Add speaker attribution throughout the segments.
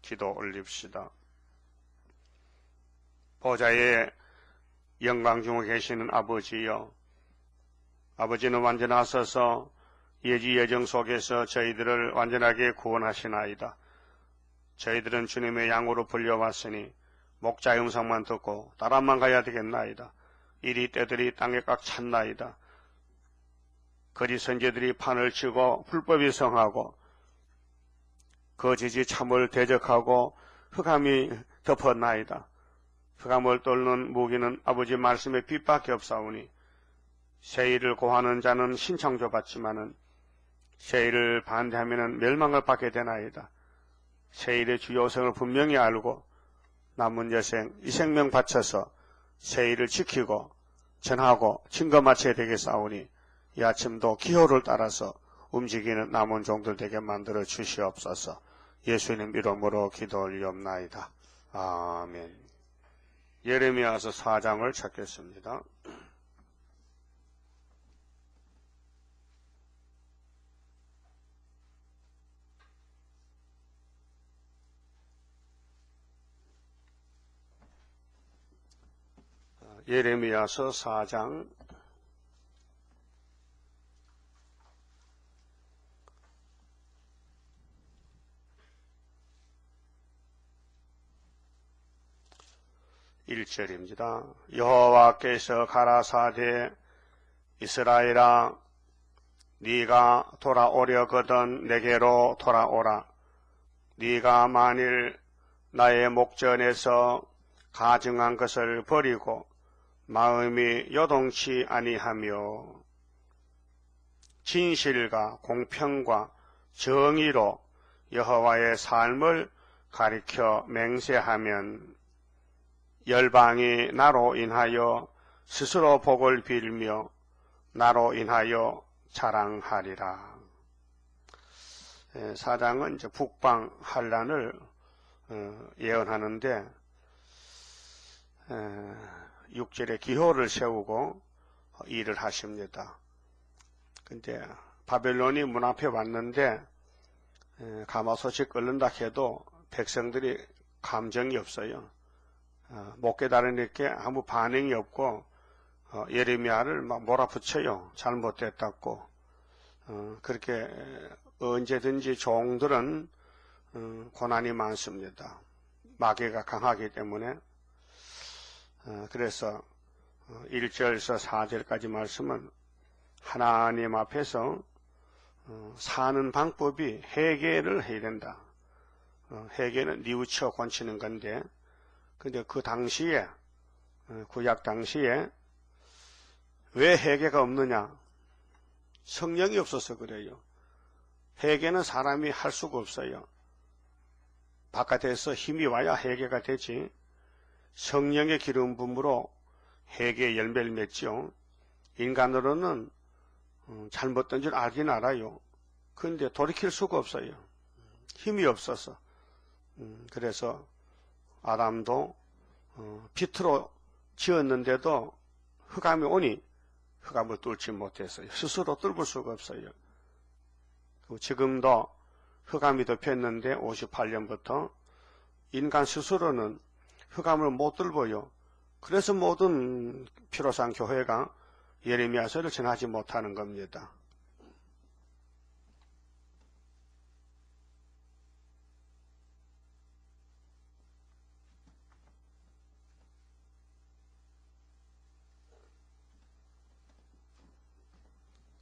Speaker 1: 기도 올립시다. 보좌의 영광 중에 계시는 아버지여, 아버지는 완전하셔서 예지 예정 속에서 저희들을 완전하게 구원하시나이다. 저희들은 주님의 양으로 불려왔으니 목자의 음성만 듣고 따라만 가야 되겠나이다. 이리 떼들이 땅에 꽉 찼나이다. 거짓 선지들이 판을 치고 불법이 성하고 거짓이 참을 대적하고 흑암이 덮었나이다. 흑암을 뚫는 무기는 아버지 말씀의 빛밖에 없사오니 세일을 고하는 자는 신청조 받지만은 세일을 반대하면 멸망을 받게 되나이다. 세일의 주요성을 분명히 알고 남은 여생 이 생명 바쳐서 세일을 지키고 전하고 증거 마쳐야 되겠사오니 이 아침도 기호를 따라서 움직이는 남은 종들 되게 만들어 주시옵소서. 예수님 이름으로 기도 올리옵나이다. 아멘. 예레미야서 4장을 찾겠습니다. 예레미야서 4장 1절입니다. 여호와께서 가라사대 이스라엘아 네가 돌아오려거든 내게로 돌아오라. 네가 만일 나의 목전에서 가증한 것을 버리고 마음이 요동치 아니하며 진실과 공평과 정의로 여호와의 삶을 가리켜 맹세하면 열방이 나로 인하여 스스로 복을 빌며 나로 인하여 자랑하리라. 사장은 이제 북방 환란을 예언하는데 6절에 기호를 세우고 일을 하십니다. 근데 바벨론이 문 앞에 왔는데 가마솥이 끓는다 해도 백성들이 감정이 없어요. 못 깨달으니까 아무 반응이 없고 예레미야를 막 몰아붙여요. 잘못됐다고. 그렇게 언제든지 종들은 고난이 많습니다. 마귀가 강하기 때문에. 그래서 1절에서 4절까지 말씀은 하나님 앞에서 사는 방법이 회개를 해야 된다. 회개는 뉘우쳐 고치는 건데, 근데 그 당시에, 구약 당시에 왜 회개가 없느냐? 성령이 없어서 그래요. 회개는 사람이 할 수가 없어요. 바깥에서 힘이 와야 회개가 되지. 성령의 기름 부음으로 회개의 열매를 맺죠. 인간으로는 잘못된 줄 알긴 알아요. 그런데 돌이킬 수가 없어요. 힘이 없어서. 그래서 아담도 빛으로 지었는데도 흑암이 오니 흑암을 뚫지 못했어요. 스스로 뚫을 수가 없어요. 지금도 흑암이 덮였는데 58년부터 인간 스스로는 흑암을 못 뚫어요. 그래서 모든 피로상 교회가 예레미야서를 전하지 못하는 겁니다.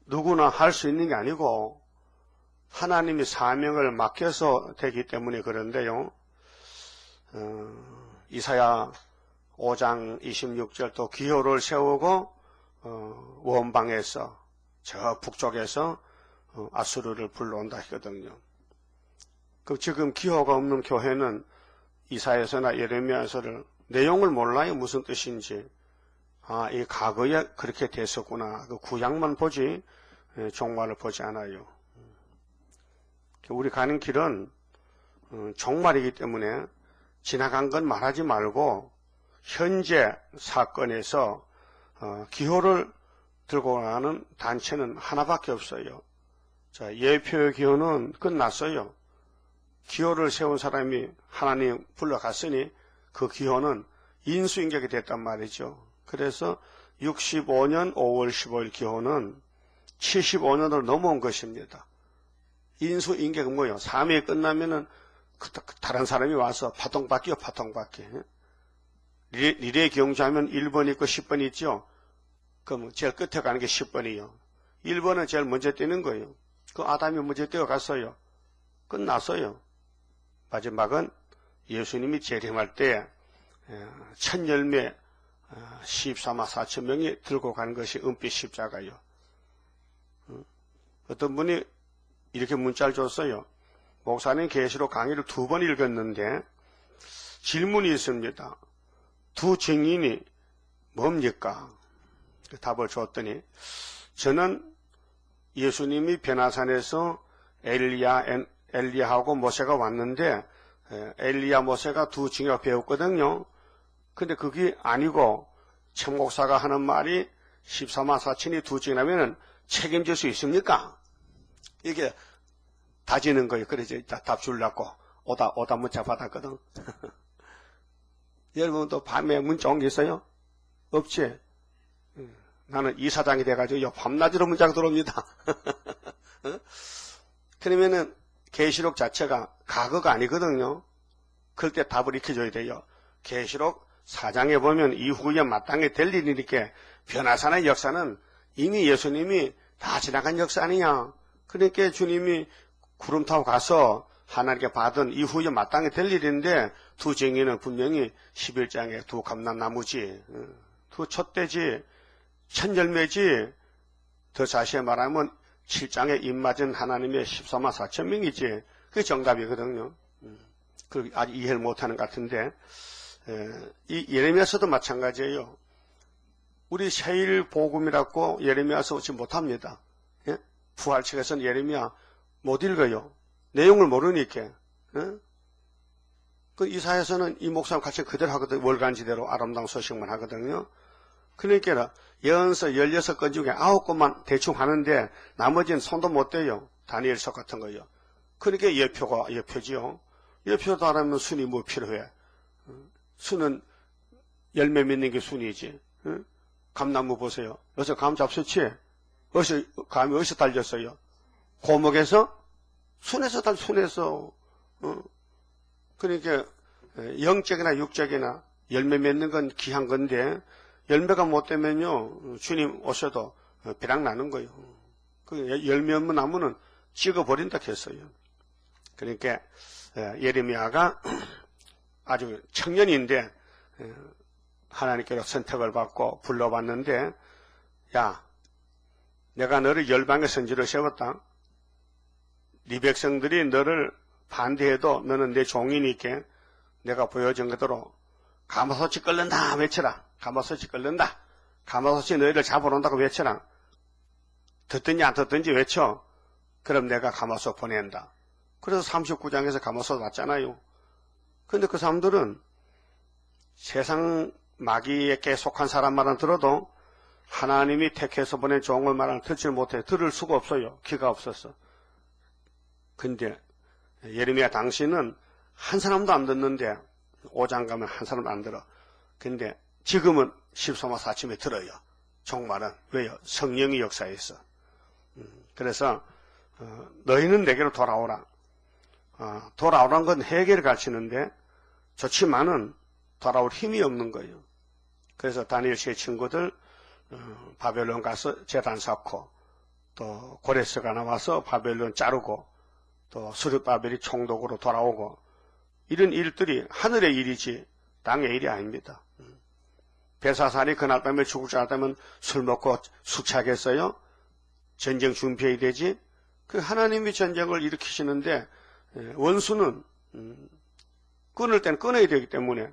Speaker 1: 누구나 할 수 있는 게 아니고 하나님이 사명을 맡겨서 되기 때문에 그런데요. 이사야 5장 26절 또 기호를 세우고 원방에서 저 북쪽에서 아수르를 불러온다 하거든요. 그 지금 기호가 없는 교회는 이사야서나 예레미야서를 내용을 몰라요. 무슨 뜻인지. 아, 이 과거에 그렇게 됐었구나. 그 구약만 보지 종말을 보지 않아요. 우리 가는 길은 종말이기 때문에 지나간 건 말하지 말고 현재 사건에서 기호를 들고 가는 단체는 하나밖에 없어요. 자, 예표의 기호는 끝났어요. 기호를 세운 사람이 하나님 불러갔으니 그 기호는 인수인격이 됐단 말이죠. 그래서 65년 5월 15일 기호는 75년을 넘어온 것입니다. 인수인격은 뭐예요? 3회 끝나면은 다른 사람이 와서 파통받기요, 파통받기. 리레 경주하면 1번 있고 10번 있죠? 그럼 제일 끝에 가는 게 10번이요. 1번은 제일 먼저 뛰는 거예요. 그 아담이 먼저 뛰어갔어요. 끝났어요. 마지막은 예수님이 재림할 때 천 열매 14만 4천 명이 들고 가는 것이 은빛 십자가요. 어떤 분이 이렇게 문자를 줬어요. 목사님 계시록 강의를 2번 읽었는데 질문이 있습니다. 두 증인이 뭡니까? 답을 줬더니 저는 예수님이 베나산에서 엘리야하고 모세가 왔는데 엘리야 모세가 두 증인을 배웠거든요. 근데 그게 아니고 천 목사가 하는 말이 14만 4천이 두 증인하면 책임질 수 있습니까? 이게 다지는 거예요. 그래서 답 주려고 오다 문자 받았거든. 여러분도 밤에 문자 온 게 있어요? 없지? 나는 이사장이 돼가지고 밤낮으로 문자가 들어옵니다. 그러면은 계시록 자체가 과거가 아니거든요. 그럴 때 답을 익혀줘야 돼요. 계시록 4장에 보면 이후에 마땅히 될 일이니까 변화산의 역사는 이미 예수님이 다 지나간 역사 아니냐. 그러니까 주님이 구름 타고 가서 하나님께 받은 이후에 마땅히 될 일인데 두 증인은 분명히 11장에 두 감람나무지, 두 촛대지, 천열매지, 더 자세히 말하면 7장에 입맞은 하나님의 14만 4천 명이지. 그게 정답이거든요. 그 아직 이해를 못하는 것 같은데 이 예레미야서도 마찬가지예요. 우리 세일 복음이라고 예레미야서 오지 못합니다. 예? 부활 측에서는 예레미야 못 읽어요. 내용을 모르니까. 예? 그 이사야서는 이 목사님 같이 그대로 하거든요. 월간지대로 아름다운 소식만 하거든요. 그러니까 연서 16건 중에 9건만 대충 하는데 나머지는 손도 못 대요. 다니엘서 같은 거요. 그러니까 예표지요. 예표도 안 하면 순이 뭐 필요해. 순은 열매 맺는 게 순이지. 감나무 보세요. 여기서 감 잡수치? 감이 어디서 달렸어요? 고목에서? 순에서 순에서. 그러니까 영적이나 육적이나 열매 맺는 건 귀한 건데 열매가 못 되면요 주님 오셔도 비랑 나는 거예요. 그 열매 없는 나무는 찍어버린다 했어요. 그러니까 예레미야가 아주 청년인데 하나님께서 선택을 받고 불러봤는데 야 내가 너를 열방의 선지로 세웠다. 네 백성들이 너를 반대해도 너는 내 종이니까 내가 보여준 그대로 가마솥이 끓는다 외쳐라. 가마솥이 끓는다. 가마솥이 너희를 잡으러 온다고 외쳐라. 듣든지 안 듣든지 외쳐. 그럼 내가 가마솥 보낸다. 그래서 39장에서 가마솥 왔잖아요. 근데 그 사람들은 세상 마귀에게 속한 사람 말은 들어도 하나님이 택해서 보낸 종을 말은 듣지 못해. 들을 수가 없어요. 귀가 없어서. 근데 예레미야 당시는 한 사람도 안 듣는데 5장 가면 한 사람도 안 들어. 근데 지금은 14만 4천에 들어요. 종말은. 왜요? 성령이 역사했어. 그래서 너희는 내게로 돌아오라. 돌아오라는 건 회개를 가르치는데 좋지만은 돌아올 힘이 없는 거예요. 그래서 다니엘 씨의 친구들 바벨론 가서 제단 쌓고 또 고레스가 나와서 바벨론 자르고 또 스룹바벨이 총독으로 돌아오고 이런 일들이 하늘의 일이지 땅의 일이 아닙니다. 벨사살이 그날 밤에 죽을 줄 알았다면 술 먹고 숙취하겠어요? 전쟁 준비해야 되지? 그 하나님이 전쟁을 일으키시는데 원수는 끊을 때는 끊어야 되기 때문에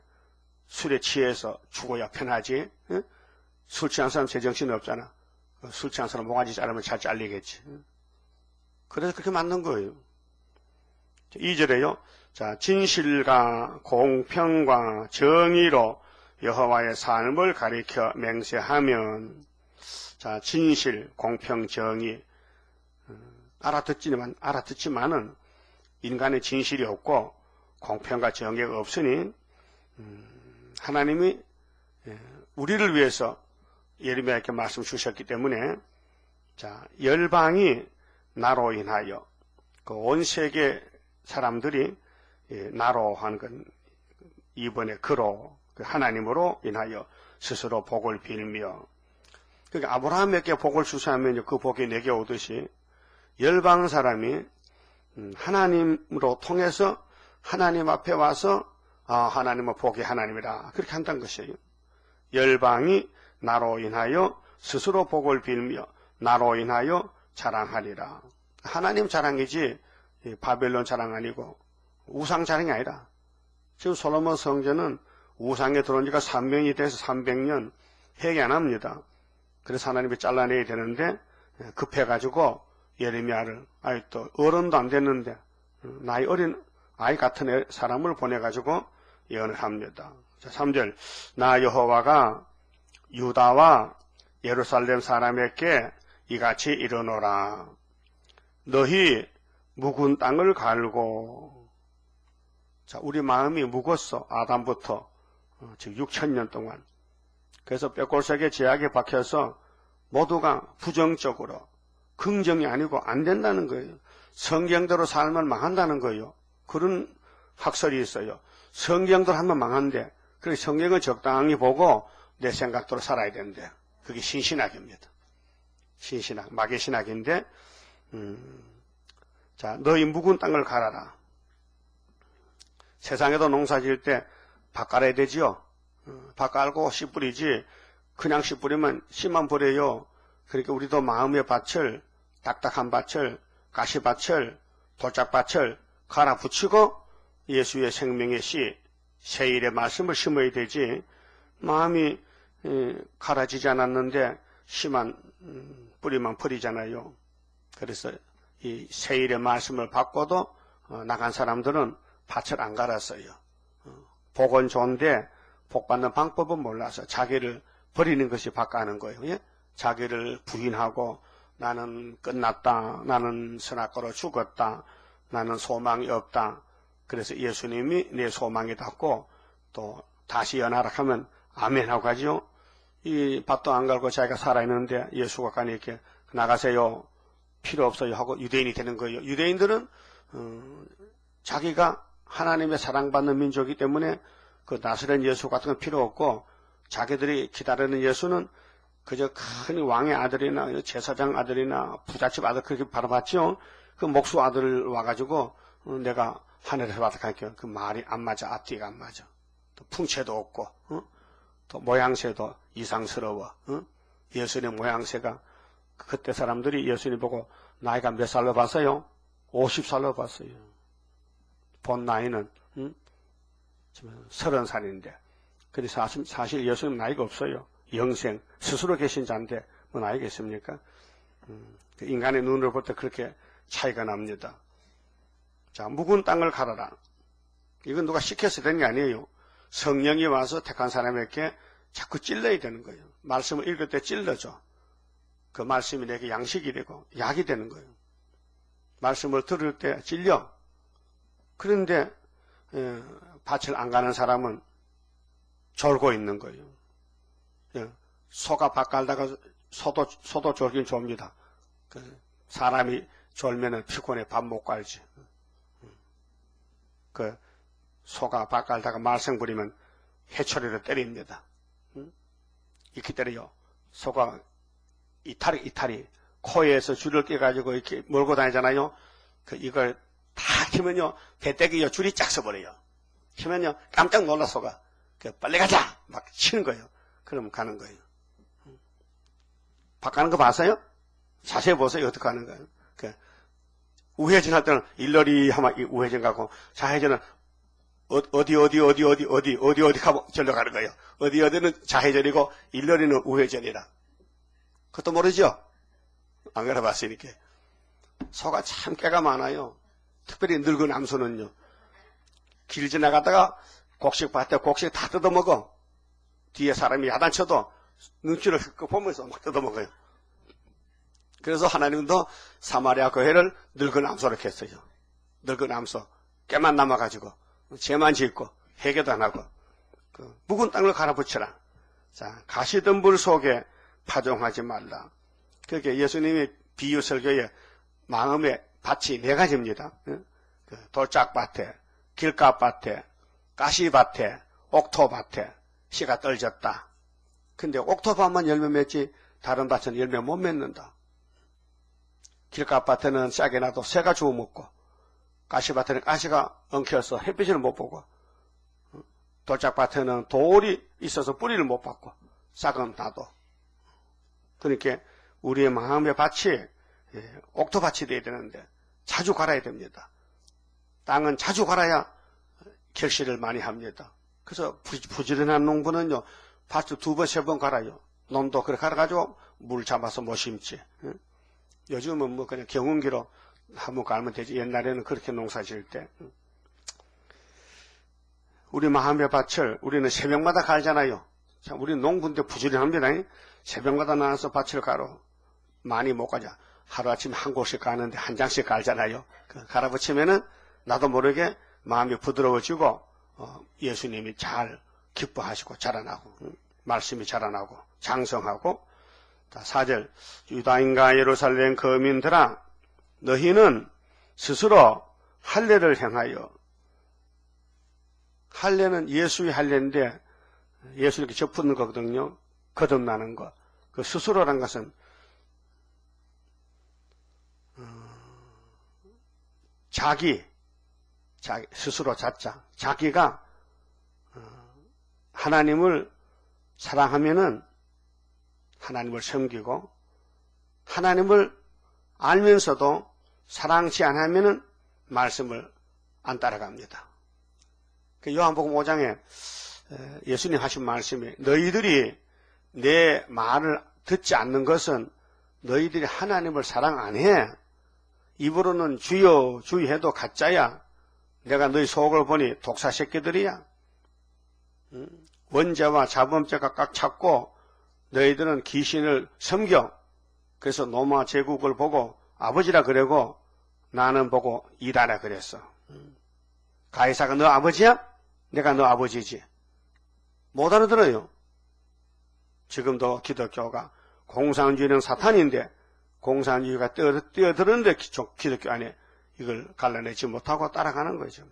Speaker 1: 술에 취해서 죽어야 편하지. 술 취한 사람 제정신이 없잖아. 술 취한 사람 몽아지 자르면 잘 잘리겠지. 그래서 그렇게 만든 거예요. 2절에요. 자, 진실과 공평과 정의로 여호와의 삶을 가리켜 맹세하면, 자, 진실, 공평, 정의, 알아듣지만은 인간의 진실이 없고 공평과 정의가 없으니 하나님이 우리를 위해서 예레미야에게 말씀 주셨기 때문에 자, 열방이 나로 인하여 그 온 세계 사람들이 나로 하는 건 이번에 그로 그 하나님으로 인하여 스스로 복을 빌며 그러니까 아브라함에게 복을 주시하면 그 복이 내게 오듯이 열방 사람이 하나님으로 통해서 하나님 앞에 와서 하나님은 복이 하나님이다 그렇게 한다는 것이에요. 열방이 나로 인하여 스스로 복을 빌며 나로 인하여 자랑하리라. 하나님 자랑이지 바벨론 자랑 아니고 우상 자랑이 아니라 지금 솔로몬 성전은 우상에 들어온 지가 300년이 돼서 300년 회개 안 합니다. 그래서 하나님이 잘라내야 되는데 급해가지고 예레미야를 또 어른도 안 됐는데 나이 어린 아이 같은 사람을 보내가지고 예언을 합니다. 자, 3절 나 여호와가 유다와 예루살렘 사람에게 이같이 이르노라. 너희 묵은 땅을 갈고 자 우리 마음이 묵었어. 아담부터 즉 6,000년 동안. 그래서 뼈골석에 제약에 박혀서 모두가 부정적으로 긍정이 아니고 안 된다는 거예요. 성경대로 살면 망한다는 거예요. 그런 학설이 있어요. 성경대로 하면 망한데 그래서 성경은 적당히 보고 내 생각대로 살아야 되는데 그게 신신학입니다. 신신학, 마귀 신학인데 자 너희 묵은 땅을 갈아라. 세상에도 농사 지을 때 밭 갈아야 되지요. 밭 갈고 씨 뿌리지 그냥 씨 뿌리면 씨만 버려요. 그러니까 우리도 마음의 밭을 딱딱한 밭을 가시밭을 돌짝밭을 갈아 붙이고 예수의 생명의 씨 세일의 말씀을 심어야 되지 마음이 갈아지지 않았는데 씨만 뿌리만 버리잖아요. 그래서 이 세일의 말씀을 받고도 나간 사람들은 밭을 안 갈았어요. 복은 좋은데 복 받는 방법은 몰라서 자기를 버리는 것이 밭 가는 거예요. 예? 자기를 부인하고 나는 끝났다. 나는 선악과로 죽었다. 나는 소망이 없다. 그래서 예수님이 내 소망이 닿고 또 다시 연하라 하면 아멘 하고 가죠. 이 밭도 안 갈고 자기가 살아있는데 예수가 가니 이렇게 나가세요. 필요 없어요 하고 유대인이 되는 거예요. 유대인들은 자기가 하나님의 사랑받는 민족이기 때문에 그 나사렛 예수 같은 건 필요 없고 자기들이 기다리는 예수는 그저 큰 왕의 아들이나 제사장 아들이나 부잣집 아들 그렇게 바라봤죠. 그 목수 아들 와가지고 내가 하늘에서 받아갈게요. 그 말이 안 맞아. 앞뒤가 안 맞아. 또 풍채도 없고 또 모양새도 이상스러워. 예수님 모양새가 그때 사람들이 예수님 보고 나이가 몇 살로 봤어요? 50살로 봤어요. 본 나이는 30살인데 그래서 사실 예수님 나이가 없어요. 영생 스스로 계신 자인데 뭐 나이가 있습니까? 인간의 눈으로 볼 때 그렇게 차이가 납니다. 자, 묵은 땅을 갈아라. 이건 누가 시켜서 되는 게 아니에요. 성령이 와서 택한 사람에게 자꾸 찔러야 되는 거예요. 말씀을 읽을 때 찔러줘. 그 말씀이 내게 양식이 되고 약이 되는 거예요. 말씀을 들을 때 찔려. 그런데 밭을 안 가는 사람은 졸고 있는 거예요. 소가 밭 갈다가 소도 졸긴 졸립니다. 사람이 졸면은 피곤해 밥 못 갈지. 그 소가 밭 갈다가 말썽 부리면 해초리로 때립니다. 이렇게 때려요. 소가 이탈이 코에서 줄을 깨가지고 이렇게 몰고 다니잖아요. 이걸 다 키면요 배때기요 줄이 쫙 서버려요. 키면요 깜짝 놀라 소가 빨리 가자 막 치는 거예요. 그러면 가는 거예요. 밭 가는 거 봤어요? 자세히 보세요. 어떻게 하는 거예요? 우회전 할 때는 일러리 하면 우회전 가고 좌회전은 어디 가고 절로 가는 거예요. 어디는 좌회전이고 일러리는 우회전이라. 그것도 모르죠? 안 그래봤으니까. 소가 참 깨가 많아요. 특별히 늙은 암소는요. 길 지나가다가 곡식 밭에 곡식 다 뜯어먹어. 뒤에 사람이 야단쳐도 눈치를 보면서 막 뜯어먹어요. 그래서 하나님도 사마리아 교회를 늙은 암소로 했어요. 늙은 암소 깨만 남아가지고 죄만 짓고 회개도 안 하고 그 묵은 땅을 갈아붙여라. 자, 가시덤불 속에 파종하지 말라. 그렇게 예수님의 비유 설교에 마음의 밭이 네 가지입니다. 돌짝밭에, 길가밭에, 가시밭에, 옥토밭에 씨가 떨어졌다. 근데 옥토밭만 열매 맺지 다른 밭은 열매 못 맺는다. 길가밭에는 싹이 나도 새가 주워 먹고, 가시밭에는 가시가 엉켜서 햇빛을 못 보고, 돌짝밭에는 돌이 있어서 뿌리를 못 받고 싹은 나도. 그러니까 우리의 마음의 밭이 옥토밭이 돼야 되는데 자주 갈아야 됩니다. 땅은 자주 갈아야 결실을 많이 합니다. 그래서 부지런한 농부는요, 밭을 2번, 3번 갈아요. 논도 그렇게 갈아가지고 물 잡아서 못 심지. 요즘은 뭐 그냥 경운기로 한번 갈면 되지. 옛날에는 그렇게 농사 지을 때. 우리 마음의 밭을 우리는 새벽마다 갈잖아요. 참, 우리는 농부인데 부지런합니다. 새벽마다 나와서 밭을 갈아. 많이 못 가자. 하루아침에 한 곳씩 가는데 한 장씩 갈잖아요. 갈아붙이면은 나도 모르게 마음이 부드러워지고 예수님이 잘 기뻐하시고 자라나고 말씀이 자라나고 장성하고. 4절 유다인과 예루살렘 거민들아 너희는 스스로 할례를 행하여. 할례는 예수의 할례인데 예수 이렇게 접붙는 거거든요. 거듭나는 거. 그 스스로란 것은 자기 스스로 자자. 자기가 하나님을 사랑하면은 하나님을 섬기고, 하나님을 알면서도 사랑치 않으면은 말씀을 안 따라갑니다. 요한복음 5장에 예수님 하신 말씀이 너희들이 내 말을 듣지 않는 것은 너희들이 하나님을 사랑 안 해. 입으로는 주여 주여 해도 가짜야. 내가 너희 속을 보니 독사 새끼들이야. 원죄와 자범죄가 꽉 찼고 너희들은 귀신을 섬겨. 그래서 로마 제국을 보고 아버지라 그러고 나는 보고 이라라 그랬어. 가이사가 너 아버지야? 내가 너 아버지지. 못 알아들어요. 지금도 기독교가 공산주의는 사탄인데 공산주의가 뛰어드는데 기독교 안에 이걸 갈라내지 못하고 따라가는 거죠.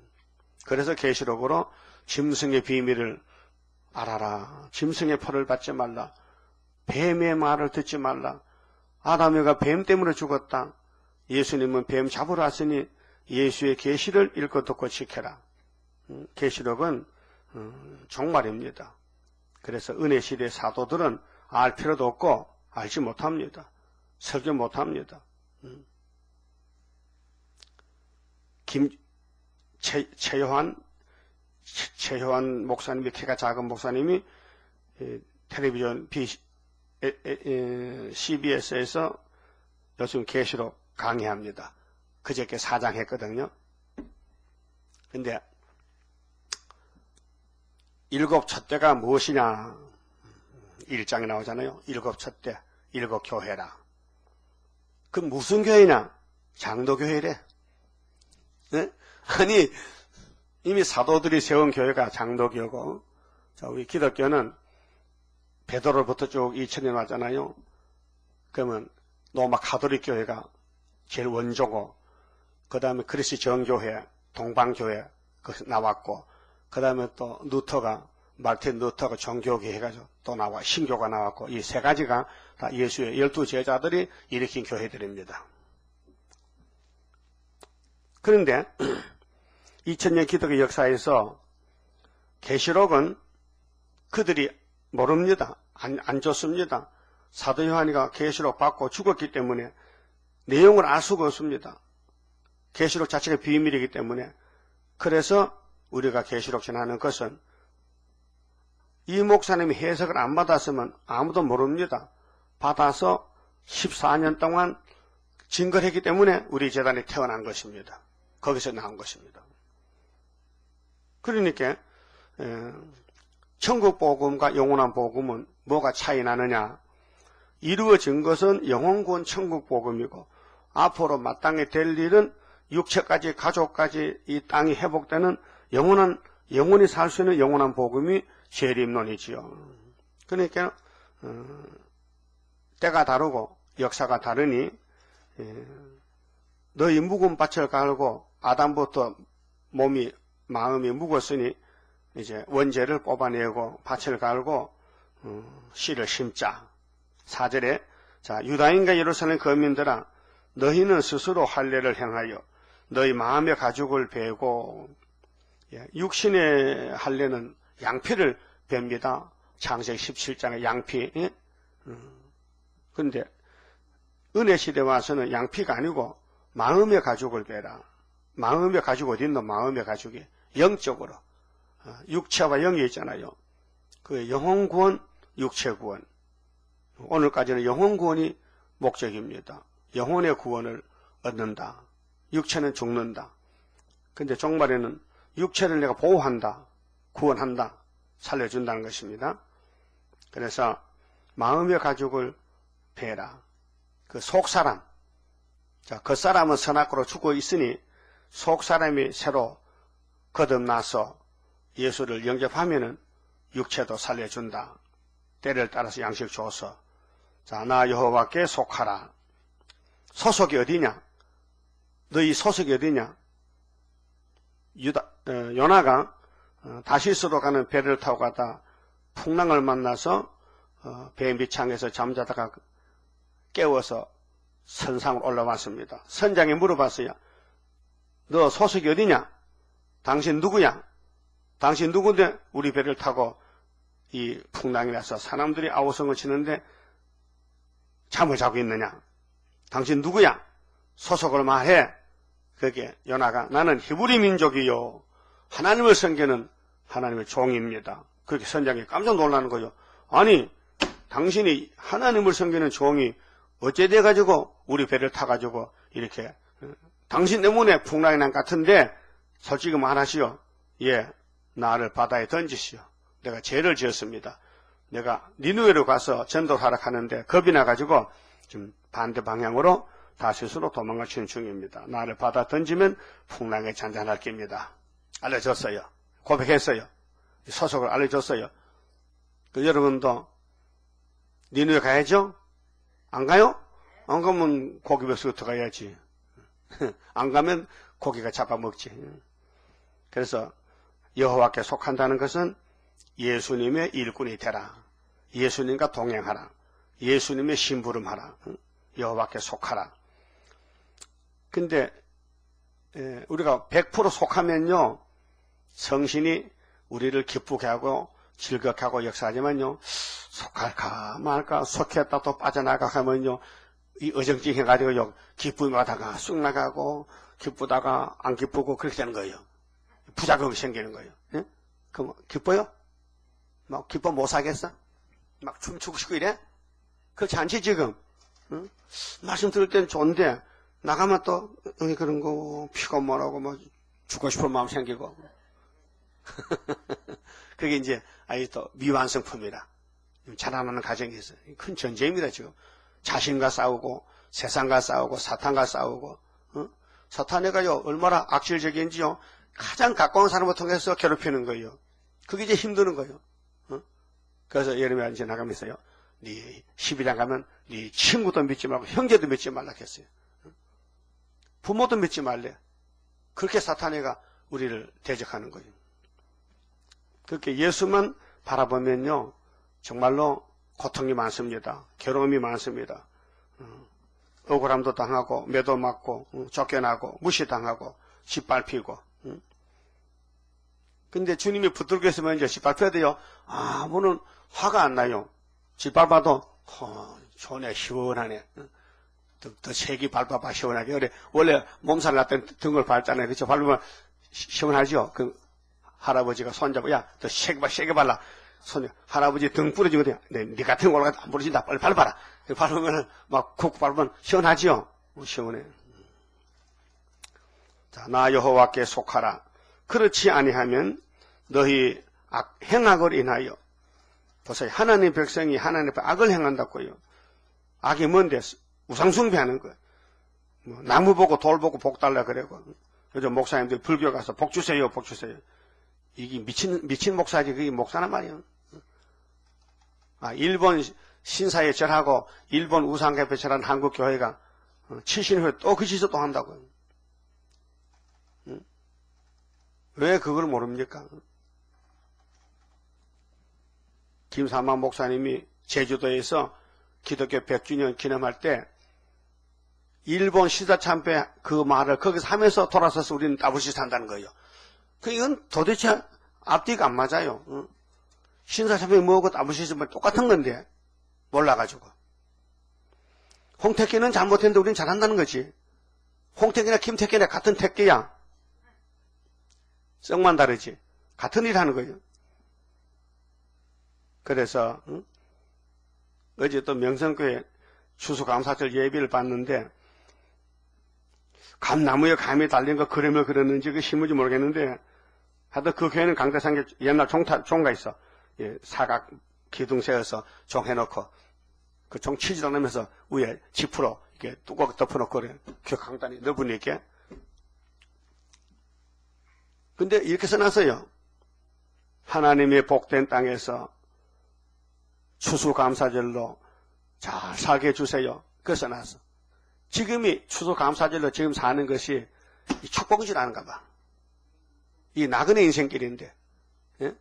Speaker 1: 그래서 계시록으로 짐승의 비밀을 알아라. 짐승의 풀을 받지 말라. 뱀의 말을 듣지 말라. 아담이가 뱀 때문에 죽었다. 예수님은 뱀 잡으러 왔으니 예수의 계시를 읽고 듣고 지켜라. 계시록은 종말입니다. 그래서 은혜 시대 사도들은 알 필요도 없고 알지 못합니다. 설교 못합니다. 최효환 목사님이, 키가 작은 목사님이 텔레비전 CBS에서 요즘 계시록 강의합니다. 그저께 4장 했거든요. 근데 7 첫째가 무엇이냐? 1장에 나오잖아요. 7 첫째, 7 교회라. 그 무슨 교회냐? 장로교회래. 네? 아니, 이미 사도들이 세운 교회가 장로교고, 자, 우리 기독교는 베드로부터 쭉 2000년 왔잖아요. 그러면 로마 가톨릭 교회가 제일 원조고, 그 다음에 그리스 정교회, 동방교회 나왔고, 그 다음에 또 마르틴 루터가 종교계 해가지고 또 나와, 신교가 나왔고, 이 세 가지가 다 예수의 12 제자들이 일으킨 교회들입니다. 그런데 2000년 기독교 역사에서 계시록은 그들이 모릅니다. 안 좋습니다. 사도 요한이가 계시록 받고 죽었기 때문에 내용을 알 수가 없습니다. 계시록 자체가 비밀이기 때문에. 그래서 우리가 계시록 전하는 것은 이 목사님이 해석을 안 받았으면 아무도 모릅니다. 받아서 14년 동안 증거를 했기 때문에 우리 재단이 태어난 것입니다. 거기서 나온 것입니다. 그러니까 천국 복음과 영원한 복음은 뭐가 차이 나느냐? 이루어진 것은 영혼구원 천국 복음이고 앞으로 마땅히 될 일은 육체까지, 가족까지 이 땅이 회복되는 영원히 살 수 있는 영원한 복음이 재림론이지요. 그러니까 때가 다르고 역사가 다르니 너희 묵은 밭을 갈고 아담부터 마음이 묵었으니 이제 원죄를 뽑아내고 밭을 갈고 씨를 심자. 4절에 자 유다인과 예루살렘 거민들아 너희는 스스로 할례를 행하여 너희 마음의 가죽을 베고 육신의 할례는 양피를 뱁니다. 창세기 17장의 양피. 그런데 은혜 시대 와서는 양피가 아니고 마음의 가죽을 베라. 마음의 가죽 어디 있노? 마음의 가죽이 영적으로 육체와 영이 있잖아요. 그 영혼 구원, 육체 구원. 오늘까지는 영혼 구원이 목적입니다. 영혼의 구원을 얻는다. 육체는 죽는다. 근데 종말에는 육체를 내가 보호한다. 구원한다. 살려준다는 것입니다. 그래서 마음의 가죽을 베라. 그 속사람. 자, 겉사람은 선악으로 죽어 있으니 속사람이 새로 거듭나서 예수를 영접하면은 육체도 살려준다. 때를 따라서 양식 줘서. 자, 나 여호와께 속하라. 소속이 어디냐? 너희 소속이 어디냐? 요나가 다시스로 가는 배를 타고 가다 풍랑을 만나서 배 밑창에서 잠자다가 깨워서 선상으로 올라왔습니다. 선장이 물어봤어요. 너 소속이 어디냐? 당신 누구야? 당신 누군데 우리 배를 타고 이 풍랑이 나서 사람들이 아우성을 치는데 잠을 자고 있느냐? 당신 누구야? 소속을 말해. 그게 요나가 나는 히브리 민족이요. 하나님을 섬기는 하나님의 종입니다. 그렇게 선장이 깜짝 놀라는 거요. 아니 당신이 하나님을 섬기는 종이 어째 돼가지고 우리 배를 타가지고 이렇게 당신 때문에 풍랑이 난 것 같은데 솔직히 말하시오. 예, 나를 바다에 던지시오. 내가 죄를 지었습니다. 내가 니누에로 가서 전도를 하러 가는데 겁이 나가지고 지금 반대 방향으로 다시스로 도망가시는 중입니다. 나를 바다 던지면 풍랑에 잔잔할 겁니다. 알려줬어요. 고백했어요. 소속을 알려줬어요. 여러분도 니누에 가야죠? 안 가요? 안 가면 고기 뱃속에 가야지. 안 가면 고기가 잡아먹지. 그래서 여호와께 속한다는 것은 예수님의 일꾼이 되라. 예수님과 동행하라. 예수님의 심부름하라. 여호와께 속하라. 근데 우리가 100% 속하면요 성신이 우리를 기쁘게 하고 즐겁게 하고 역사하지만요 속할까 말까 속했다 또 빠져나가 하면요 이 어정쩡해가지고 기쁨이 가다가 쑥 나가고 기쁘다가 안 기쁘고 그렇게 되는 거예요. 부작용이 생기는 거예요. 예? 그럼 기뻐요? 막 기뻐 못 사겠어? 막 춤추고 싶고 이래? 그렇지 않지 지금? 응? 말씀 들을 때는 좋은데 나가면 또 그런 거 피가 뭐라고 막 죽고 싶은 마음 생기고 그게 이제 아이 또 미완성품이라 자라나는 가정이 있어요. 큰 전쟁입니다 지금. 자신과 싸우고 세상과 싸우고 사탄과 싸우고 사탄이가요 얼마나 악질적인지요 가장 가까운 사람을 통해서 괴롭히는 거예요. 그게 이제 힘드는 거예요. 그래서 예레미야 이제 나가면서요 네 12장 가면 네 친구도 믿지 말고 형제도 믿지 말라 했어요. 부모도 믿지 말래. 그렇게 사탄이가 우리를 대적하는 거예요. 그렇게 예수만 바라보면요 정말로 고통이 많습니다. 괴로움이 많습니다. 억울함도 당하고 매도 맞고 쫓겨나고 무시당하고 짓밟히고. 근데 주님이 붙들고 있으면 이제 짓밟혀야 돼요. 아무는 화가 안 나요. 짓밟아도 좋네 시원하네. 더 세게 밟아봐 시원하게. 그래 원래 몸살 날 때 등을 밟잖아요. 그렇죠? 밟으면 시원하죠. 그 할아버지가 손잡고 야 더 세게 발라. 손이 할아버지 등 부러지거든요. 네 같은 걸로 안 부러진다. 빨리 밟아라. 밟으면 막 콕 밟으면 시원하지요. 시원해. 자, 나 여호와께 속하라. 그렇지 아니하면 너희 행악을 인하여 보세요. 하나님 백성이 하나님 앞에 악을 행한다고요. 악이 뭔데? 우상숭배하는 거예요. 뭐 나무 보고 돌 보고 복 달라 그래고. 요즘 목사님들 불교 가서 복 주세요, 복 주세요. 이게 미친 목사지, 그게 목사란 말이에요. 일본 신사에 절하고, 일본 우상개표 절한 한국 교회가 70년 후에 또 그 짓을 또 한다고요. 왜 그걸 모릅니까? 김삼만 목사님이 제주도에서 기독교 100주년 기념할 때 일본 시사참배 그 말을 거기서 하면서 돌아서서 우리는 따블시 산다는 거예요. 이건 도대체 앞뒤가 안 맞아요. 신사참배 뭐고 따블시 뭐 똑같은 건데 몰라가지고. 홍택기는 잘못했는데 우리는 잘한다는 거지. 홍택기나 김택기나 같은 택기야. 썩만 다르지. 같은 일 하는 거예요. 그래서 어제 또 명성교회 추수감사절 예비를 봤는데 감나무에 감이 달린 거 그림을 그렸는지 그 신문인지 모르겠는데 하여튼 그 교회는 강대상에 옛날 종가 있어. 예, 사각 기둥 세워서 종 해놓고 그 종 치지도 않으면서 위에 지프로 이렇게 뚜껑 덮어놓고 그래. 그 강단이 넓으니까. 근데 이렇게 써놨어요. 하나님의 복된 땅에서 추수감사절로 잘 살게 해주세요. 그래서 써놨어. 지금이 추수감사절로 지금 사는 것이 축복이질 않은가 봐. 이 나그네 인생길인데. 예?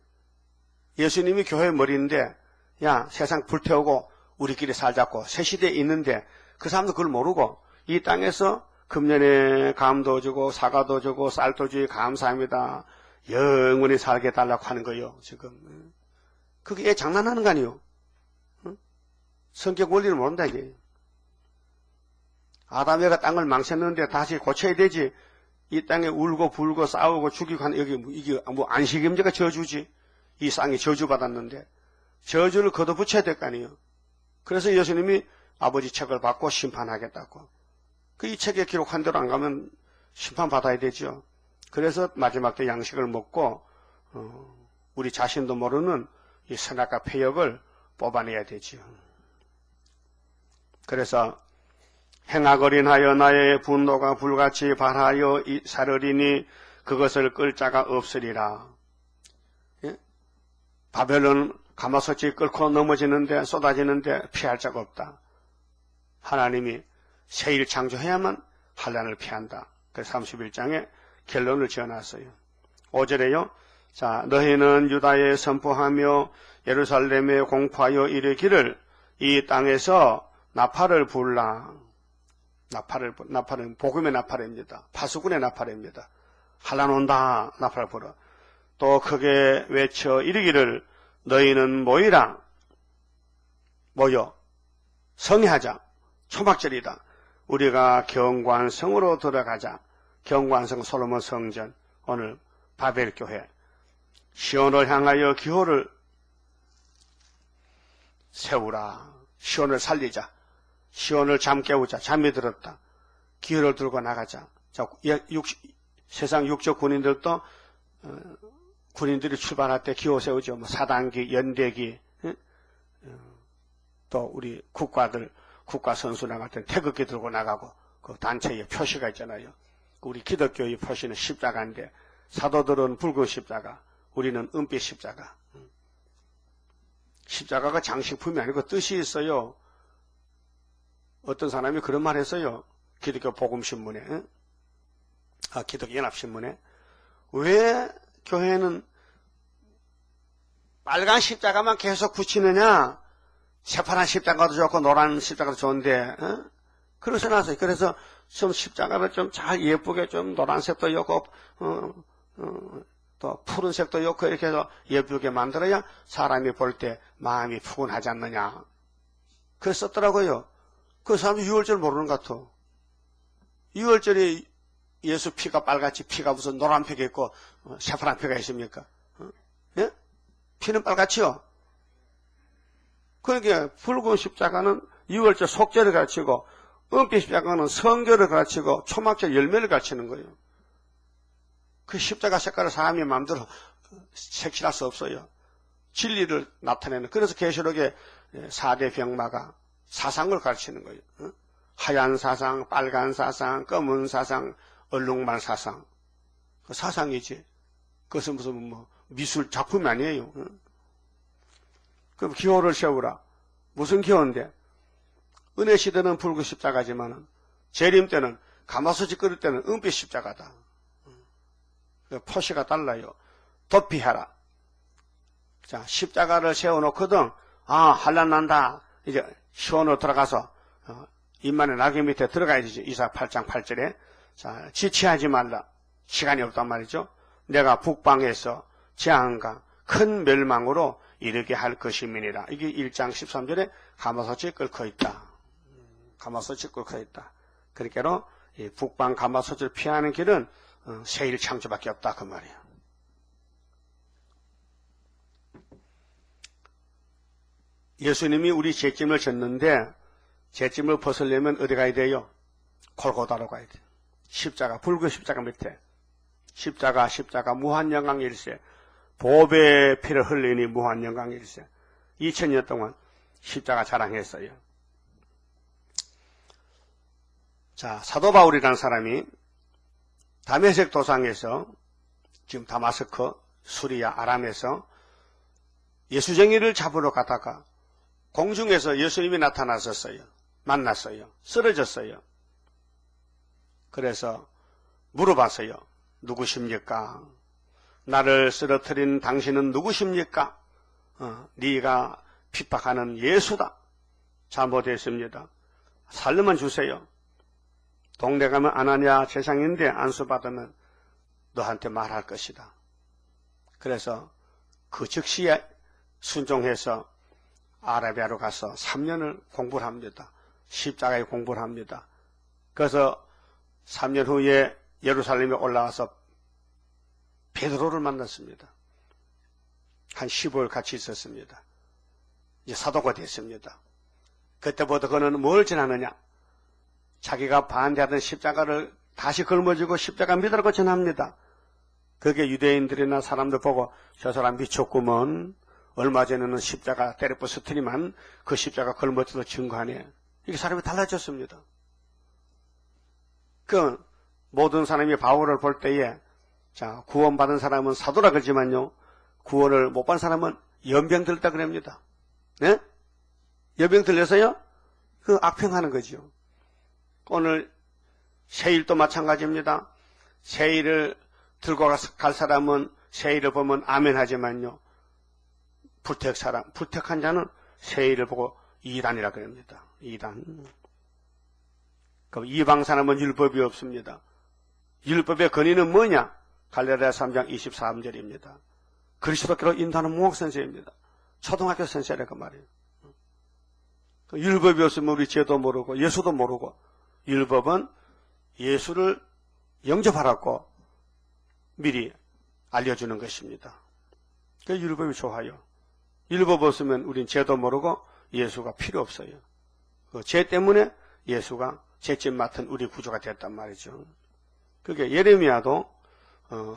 Speaker 1: 예수님이 교회의 머리인데 야 세상 불태우고 우리끼리 살자고 새 시대에 있는데 그 사람도 그걸 모르고 이 땅에서 금년에 감도 주고 사과도 주고 쌀도 주고 감사합니다. 영원히 살게 해달라고 하는 거예요. 지금. 그게 장난하는 거 아니에요. 성격 원리를 모른다 이게. 아담에가 땅을 망쳤는데 다시 고쳐야 되지. 이 땅에 울고 불고 싸우고 죽이고 하는 여기 이게 뭐 안식임제가 저주지. 이 땅이 저주받았는데 저주를 걷어붙여야 될 거 아니에요. 그래서 예수님이 아버지 책을 받고 심판하겠다고. 그 이 책에 기록한 대로 안 가면 심판받아야 되죠. 그래서 마지막 때 양식을 먹고 우리 자신도 모르는 이 선악과 폐역을 뽑아내야 되죠. 그래서 행악어린하여 나의 분노가 불같이 발하여 사르리니 그것을 끌 자가 없으리라. 예? 바벨론 가마솥이 끓고 넘어지는데 쏟아지는데 피할 자가 없다. 하나님이 새일 창조해야만 환난을 피한다. 그래서 31장에 결론을 지어놨어요. 5절에요. 자, 너희는 유다에 선포하며 예루살렘에 공포하여 이르기를 이 땅에서 나팔을 불라. 나팔은 복음의 나팔입니다. 파수꾼의 나팔입니다. 환난 온다. 나팔을 불어. 또 크게 외쳐 이르기를 너희는 모이라. 모여. 성회하자. 초막절이다. 우리가 경관성으로 들어가자. 경관성 솔로몬 성전. 오늘 바벨교회. 시온을 향하여 기호를 세우라. 시온을 살리자. 시온을 잠 깨우자. 잠이 들었다. 기호를 들고 나가자. 자, 세상 육적 군인들도 군인들이 출발할 때 기호 세우죠. 뭐 사단기, 연대기, 또 우리 국가들, 국가 선수 나갈 때 태극기 들고 나가고 그 단체의 표시가 있잖아요. 우리 기독교의 표시는 십자가인데 사도들은 붉은 십자가, 우리는 은빛 십자가. 십자가가 장식품이 아니고 뜻이 있어요. 어떤 사람이 그런 말 했어요. 기독교 복음신문에, 기독교 연합신문에. 왜 교회는 빨간 십자가만 계속 붙이느냐? 새파란 십자가도 좋고 노란 십자가도 좋은데, 그러서 나서요. 그래서 좀 십자가를 좀 잘 예쁘게 좀 노란색도 좋고, 또 푸른색도 좋고 이렇게 해서 예쁘게 만들어야 사람이 볼 때 마음이 푸근하지 않느냐. 그래서 썼더라고요. 그 사람이 6월절 모르는 것 같아. 6월절에 예수 피가 빨갛지 피가 무슨 노란 피가 있고 새파란 피가 있습니까? 예? 피는 빨갛지요? 그러니까 붉은 십자가는 6월절 속절을 가르치고 은빛 십자가는 성결을 가르치고 초막절 열매를 가르치는 거예요. 그 십자가 색깔을 사람이 마음대로 색칠할 수 없어요. 진리를 나타내는. 그래서 계시록에 4대 병마가 사상을 가르치는 거예요. 하얀 사상, 빨간 사상, 검은 사상, 얼룩말 사상. 그 사상이지. 그것은 무슨 뭐 미술 작품이 아니에요. 그럼 기호를 세우라. 무슨 기호인데? 은혜 시대는 붉은 십자가지만은 재림 때는 가마솥이 끓을 때는 은빛 십자가다. 표시가 달라요. 도피하라. 자, 십자가를 세워놓거든. 아, 환난 난다. 이제 시원으로 들어가서 입만의 낙엽 밑에 들어가야 되지. 이사 8장 8절에. 자, 지체하지 말라. 시간이 없단 말이죠. 내가 북방에서 재앙과 큰 멸망으로 이르게 할 것임이니라. 이게 1장 13절에 가마솥이 끓고 있다. 가마솥이 끓고 있다. 그러니까 이 북방 가마솥을 피하는 길은 세일 창조밖에 없다 그 말이에요. 예수님이 우리 죄짐을 졌는데 죄짐을 벗으려면 어디 가야 돼요? 골고다로 가야 돼요. 십자가, 붉은 십자가 밑에 십자가 무한영광일세, 보배의 피를 흘리니 무한영광일세. 2000년 동안 십자가 자랑했어요. 자, 사도 바울이라는 사람이 다메섹 도상에서, 지금 다마스크, 수리아, 아람에서 예수쟁이를 잡으러 가다가 공중에서 예수님이 나타났었어요. 만났어요. 쓰러졌어요. 그래서 물어봤어요. 누구십니까? 나를 쓰러뜨린 당신은 누구십니까? 네가 핍박하는 예수다. 잘못했습니다. 살려만 주세요. 동네 가면 아나니아 재상인데 안수받으면 너한테 말할 것이다. 그래서 그 즉시에 순종해서 아라비아로 가서 3년을 공부를 합니다. 십자가에 공부를 합니다. 그래서 3년 후에 예루살렘에 올라와서 베드로를 만났습니다. 한 15일 같이 있었습니다. 이제 사도가 됐습니다. 그때부터 그는 뭘 전하느냐? 자기가 반대하던 십자가를 다시 걸머쥐고 십자가 믿으라고 전합니다. 그게 유대인들이나 사람들 보고 저 사람 미쳤구먼. 얼마 전에는 십자가 때려부수더니만 그 십자가 걸머쥐도 증거하네. 이게 사람이 달라졌습니다. 그 모든 사람이 바울을 볼 때에 자, 구원받은 사람은 사도라 그러지만요, 구원을 못 받은 사람은 연병 들었다 그럽니다. 네? 연병 들려서요? 그 악평하는 거죠. 오늘 세일도 마찬가지입니다. 세일을 들고 갈 사람은 세일을 보면 아멘 하지만요, 불택한 자는 세일을 보고 이단이라 그럽니다. 이단. 그럼 이방 사람은 율법이 없습니다. 율법의 근위는 뭐냐? 갈라디아 3장 23절입니다. 그리스도께로 인도하는 무학선생입니다. 초등학교 선생이라 그 말이에요. 율법이 없으면 우리 죄도 모르고 예수도 모르고, 율법은 예수를 영접하라고 미리 알려주는 것입니다. 그 율법이 좋아요. 율법 없으면 우린 죄도 모르고 예수가 필요 없어요. 그 죄 때문에 예수가 죄짐 맡은 우리 구조가 됐단 말이죠. 그게 예레미야도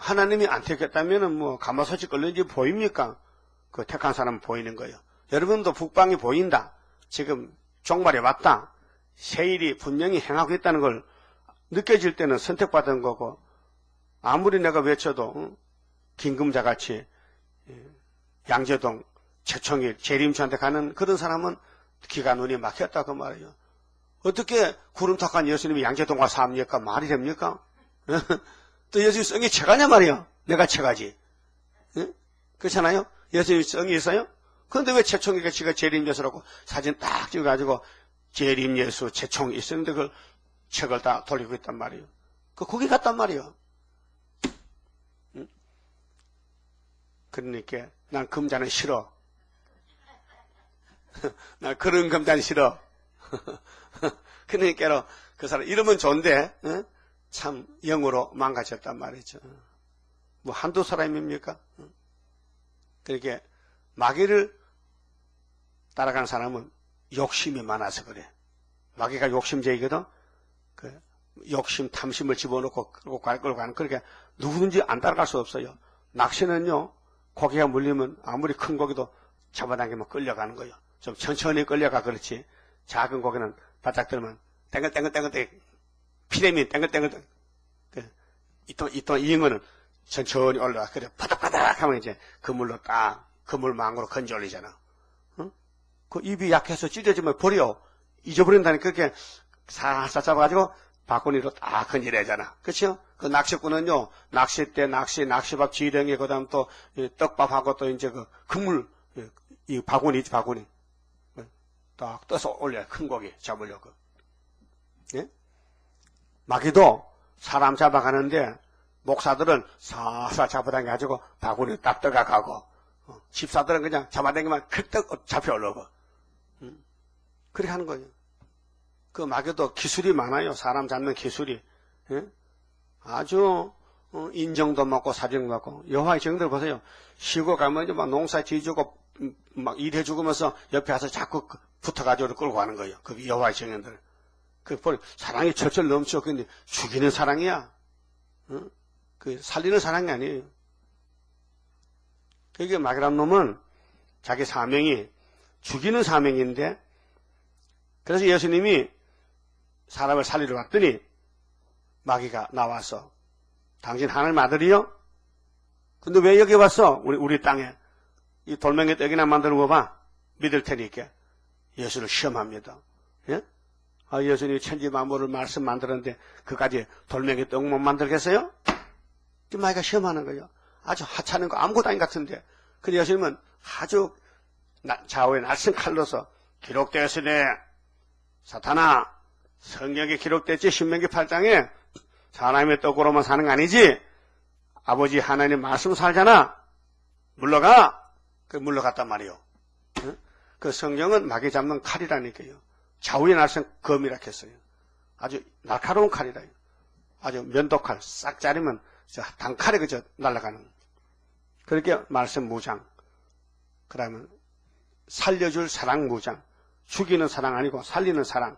Speaker 1: 하나님이 안 택했다면 뭐 가마솥이 끓는지 보입니까? 그 택한 사람은 보이는 거예요. 여러분도 북방이 보인다. 지금 종말이 왔다. 세일이 분명히 행하고 있다는 걸 느껴질 때는 선택받은 거고, 아무리 내가 외쳐도 김금자같이 양재동, 최청일, 재림처한테 가는 그런 사람은 귀가 눈이 막혔다 그 말이에요. 어떻게 구름탁한 예수님이 양재동 가서 합니까? 말이 됩니까? 또 예수님 성이 채가냐 말이야. 내가 채가지. 그렇잖아요? 예수님 성이 있어요? 그런데 왜 최청일가 지가 재림 예수라고 사진 딱 찍어가지고 재림 예수, 최청 있었는데 그걸 책을 다 돌리고 있단 말이에요. 거기 갔단 말이에요. 그러니까 난 금자는 싫어. 난 그런 금자는 싫어. 그러니까 그 사람 이러면 좋은데 참 영으로 망가졌단 말이죠. 뭐 한두 사람입니까? 그러니까 마귀를 따라가는 사람은 욕심이 많아서 그래. 마귀가 욕심쟁이거든. 그 욕심, 탐심을 집어넣고 끌고 가는. 그러니까 누구든지 안 따라갈 수 없어요. 낚시는요, 고기가 물리면 아무리 큰 고기도 잡아당기면 끌려가는 거예요. 좀 천천히 끌려가 그렇지. 작은 고기는 바짝 들면 땡글땡글땡글 피레미 땡글땡글 이 잉어는 천천히 올라가. 그래 바닥바닥 하면 이제 그물로 딱 그물망으로 건져 올리잖아. 응? 그 입이 약해서 찢어지면 버려. 잊어버린다니까. 그렇게 살살 잡아가지고 바구니로 딱 건져내잖아. 그렇죠? 그 낚시꾼은요, 낚싯대, 낚시밥 지렁이, 그 다음 또 떡밥하고 또 이제 그 그물, 이 바구니, 딱 떠서 올려요. 큰 고기 잡으려고. 예? 마귀도 사람 잡아가는데 목사들은 살살 잡아당겨가지고 바구니 딱 떠가가고, 집사들은 그냥 잡아당기면 크떡 잡혀 올라오고. 그렇게 하는 거예요. 그 마귀도 기술이 많아요. 사람 잡는 기술이. 예? 아주 인정도 많고 사정도 많고. 여호와의 증인들 보세요. 시골 가면 이제 막 농사 지어주고 막 일해 죽으면서 옆에 와서 자꾸 붙어가지고 끌고 가는 거예요. 그 여호와의 증인들. 그 사랑이 철철 넘쳐. 근데 죽이는 사랑이야. 그 살리는 사랑이 아니에요. 그게 마귀란 놈은 자기 사명이 죽이는 사명인데, 그래서 예수님이 사람을 살리러 왔더니 마귀가 나와서 당신 하나님 아들이요? 근데 왜 여기 왔어? 우리 땅에 이 돌멩이 떡이나 만들어 먹어봐. 믿을 테니까. 예수를 시험합니다. 예? 아, 예수님이 천지 만물을 말씀 만들었는데 그까지 돌멩이 떡 못 만들겠어요? 마귀가 시험하는 거예요. 아주 하찮은 거 아무것도 아닌 것 같은데. 근데 예수님은 아주 좌우에 날쌘 칼로서 기록되었으니 사탄아, 성경에 기록됐지. 신명기 8장에 사람의 떡으로만 사는 거 아니지. 아버지 하나님 말씀 살잖아. 물러가. 그 물러갔단 말이요. 그 성경은 마귀 잡는 칼이라니까요. 좌우에 날선 검이라 했어요. 아주 날카로운 칼이다. 아주 면도칼 싹 자르면 단칼에 그저 날아가는. 그렇게 말씀 무장. 그러면 살려줄 사랑 무장. 죽이는 사랑 아니고 살리는 사랑.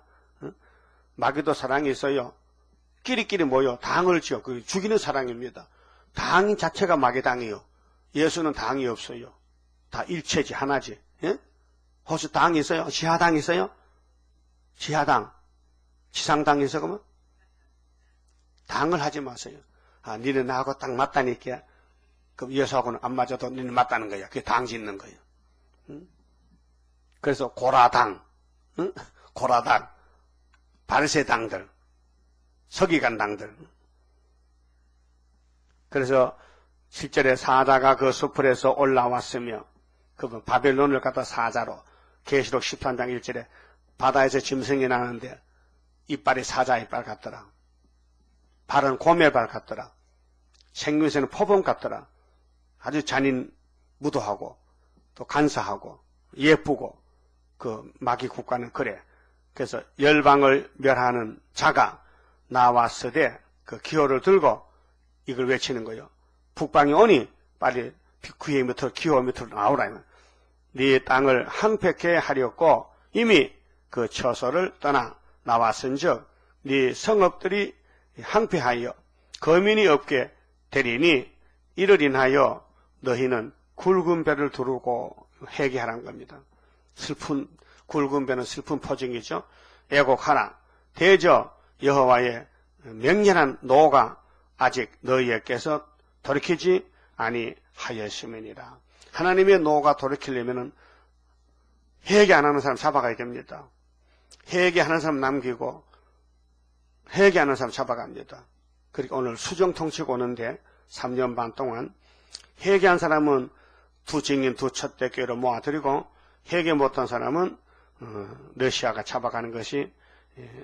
Speaker 1: 마귀도 사랑이 있어요. 끼리끼리 모여 당을 지어. 그 죽이는 사랑입니다. 당 자체가 마귀당이요. 예수는 당이 없어요. 다 일체지, 하나지. 예? 혹시 당이 있어요? 지하당 있어요? 지하당. 지상당 있어, 그러면? 당을 하지 마세요. 아, 니네 나하고 딱 맞다니까. 그럼 예수하고는 안 맞아도 니네 맞다는 거야. 그게 당 짓는 거예요. 그래서 고라당, 고라당, 바리새당들, 서기관당들. 그래서 7절에 사자가 그 수풀에서 올라왔으며, 그 바벨론을 갖다 사자로, 계시록 13장 1절에 바다에서 짐승이 나는데 이빨이 사자 이빨 같더라. 발은 곰의 발 같더라. 생김새는 표범 같더라. 아주 잔인 무도하고 또 간사하고 예쁘고 그 마귀 국가는 그래. 그래서 열방을 멸하는 자가 나왔으되 그 기호를 들고 이걸 외치는 거예요. 북방이 오니 빨리 그의 밑으로 기호 밑으로 나오라. 네 땅을 항폐케 하렸고 이미 그 처소를 떠나 나왔은즉 네 성읍들이 항폐하여 거민이 없게 되리니 이를 인하여 너희는 굵은 배를 두르고 회개하라는 겁니다. 슬픈 굵은 배는 슬픈 포징이죠. 애곡하라. 대저 여호와의 맹렬한 노가 아직 너희에게서 돌이키지 아니하였음이니라. 하나님의 노가 돌이키려면은 회개 안 하는 사람 잡아가야 됩니다. 회개하는 사람 남기고 회개하는 사람 잡아갑니다. 그러니까 오늘 수정통 치고 오는데 3년 반 동안 회개한 사람은 두 증인 두 촛대교로 모아드리고 회개 못한 사람은 러시아가 잡아가는 것이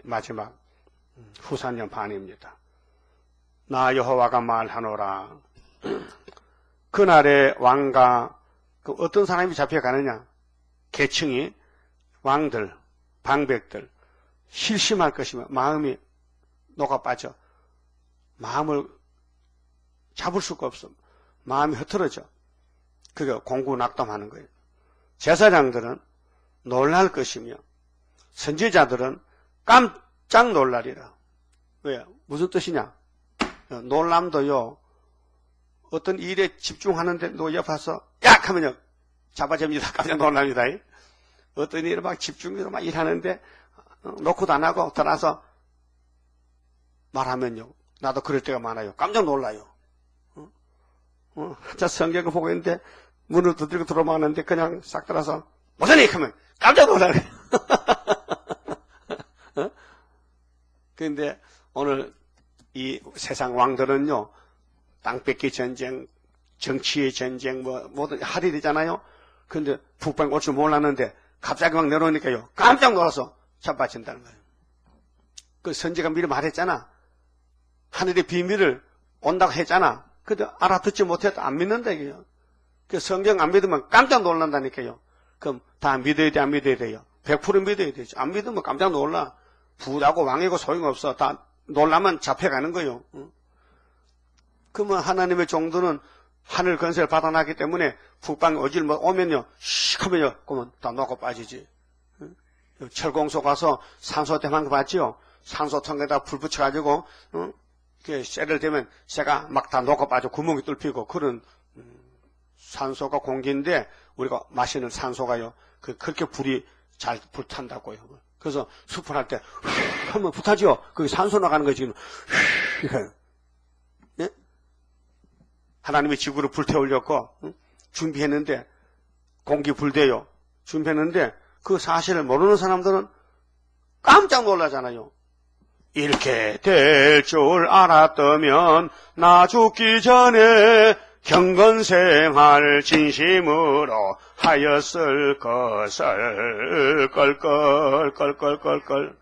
Speaker 1: 마지막 후산년 반입니다. 나 여호와가 말하노라. 그날의 왕과 그 어떤 사람이 잡혀가느냐. 계층이 왕들, 방백들 실심할 것이며 마음이 녹아빠져. 마음을 잡을 수가 없어. 마음이 흐트러져. 그게 공구낙담하는 거예요. 제사장들은 놀랄 것이며 선지자들은 깜짝 놀라리라. 왜? 무슨 뜻이냐? 놀람도요. 어떤 일에 집중하는데 너 옆에 와서 약 하면요. 잡아집니다. 깜짝 놀랍니다. 어떤 일에 막 집중해서 막 일하는데 노크도 안 하고 들어와서 말하면요. 나도 그럴 때가 많아요. 깜짝 놀라요. 저 성경을 보고 있는데 문을 두드리고 들어오는데 그냥 싹 들어와서 무슨 하면 깜짝 놀라요. 그런데 오늘 이 세상 왕들은요, 땅 뺏기 전쟁, 정치의 전쟁, 뭐든 할이 되잖아요. 근데 북방 올 줄 몰랐는데 갑자기 막 내려오니까요, 깜짝 놀라서 잡아진다는 거예요. 그 선지가 미리 말했잖아. 하늘의 비밀을 온다고 했잖아. 근데 알아듣지 못해도 안 믿는다, 이게요. 그 성경 안 믿으면 깜짝 놀란다니까요. 그럼 다 믿어야 돼, 안 믿어야 돼요? 100% 믿어야 되죠. 안 믿으면 깜짝 놀라. 부하고 왕이고 소용없어. 다 놀라면 잡혀가는 거예요. 그러면 하나님의 종들은 하늘 건세를 받아놨기 때문에 북방 어질 오면요, 씩 하면요, 그러면 다 놓고 빠지지. 철공소 가서 산소 대만 거 봤지요? 산소통에다 불 붙여가지고, 쇠를 대면 쇠가 막 다 녹아 빠져 구멍이 뚫히고 그런 산소가 공기인데 우리가 마시는 산소가요. 그렇게 불이 잘 불탄다고요. 그래서 숲을 할 때 하면 불타죠. 그게 산소 나가는 거 지금. 예? 하나님이 지구를 불태우려고 준비했는데 공기 불대요. 준비했는데 그 사실을 모르는 사람들은 깜짝 놀라잖아요. 이렇게 될 줄 알았다면 나 죽기 전에 경건생활 진심으로 하였을 것을 껄껄껄껄껄껄.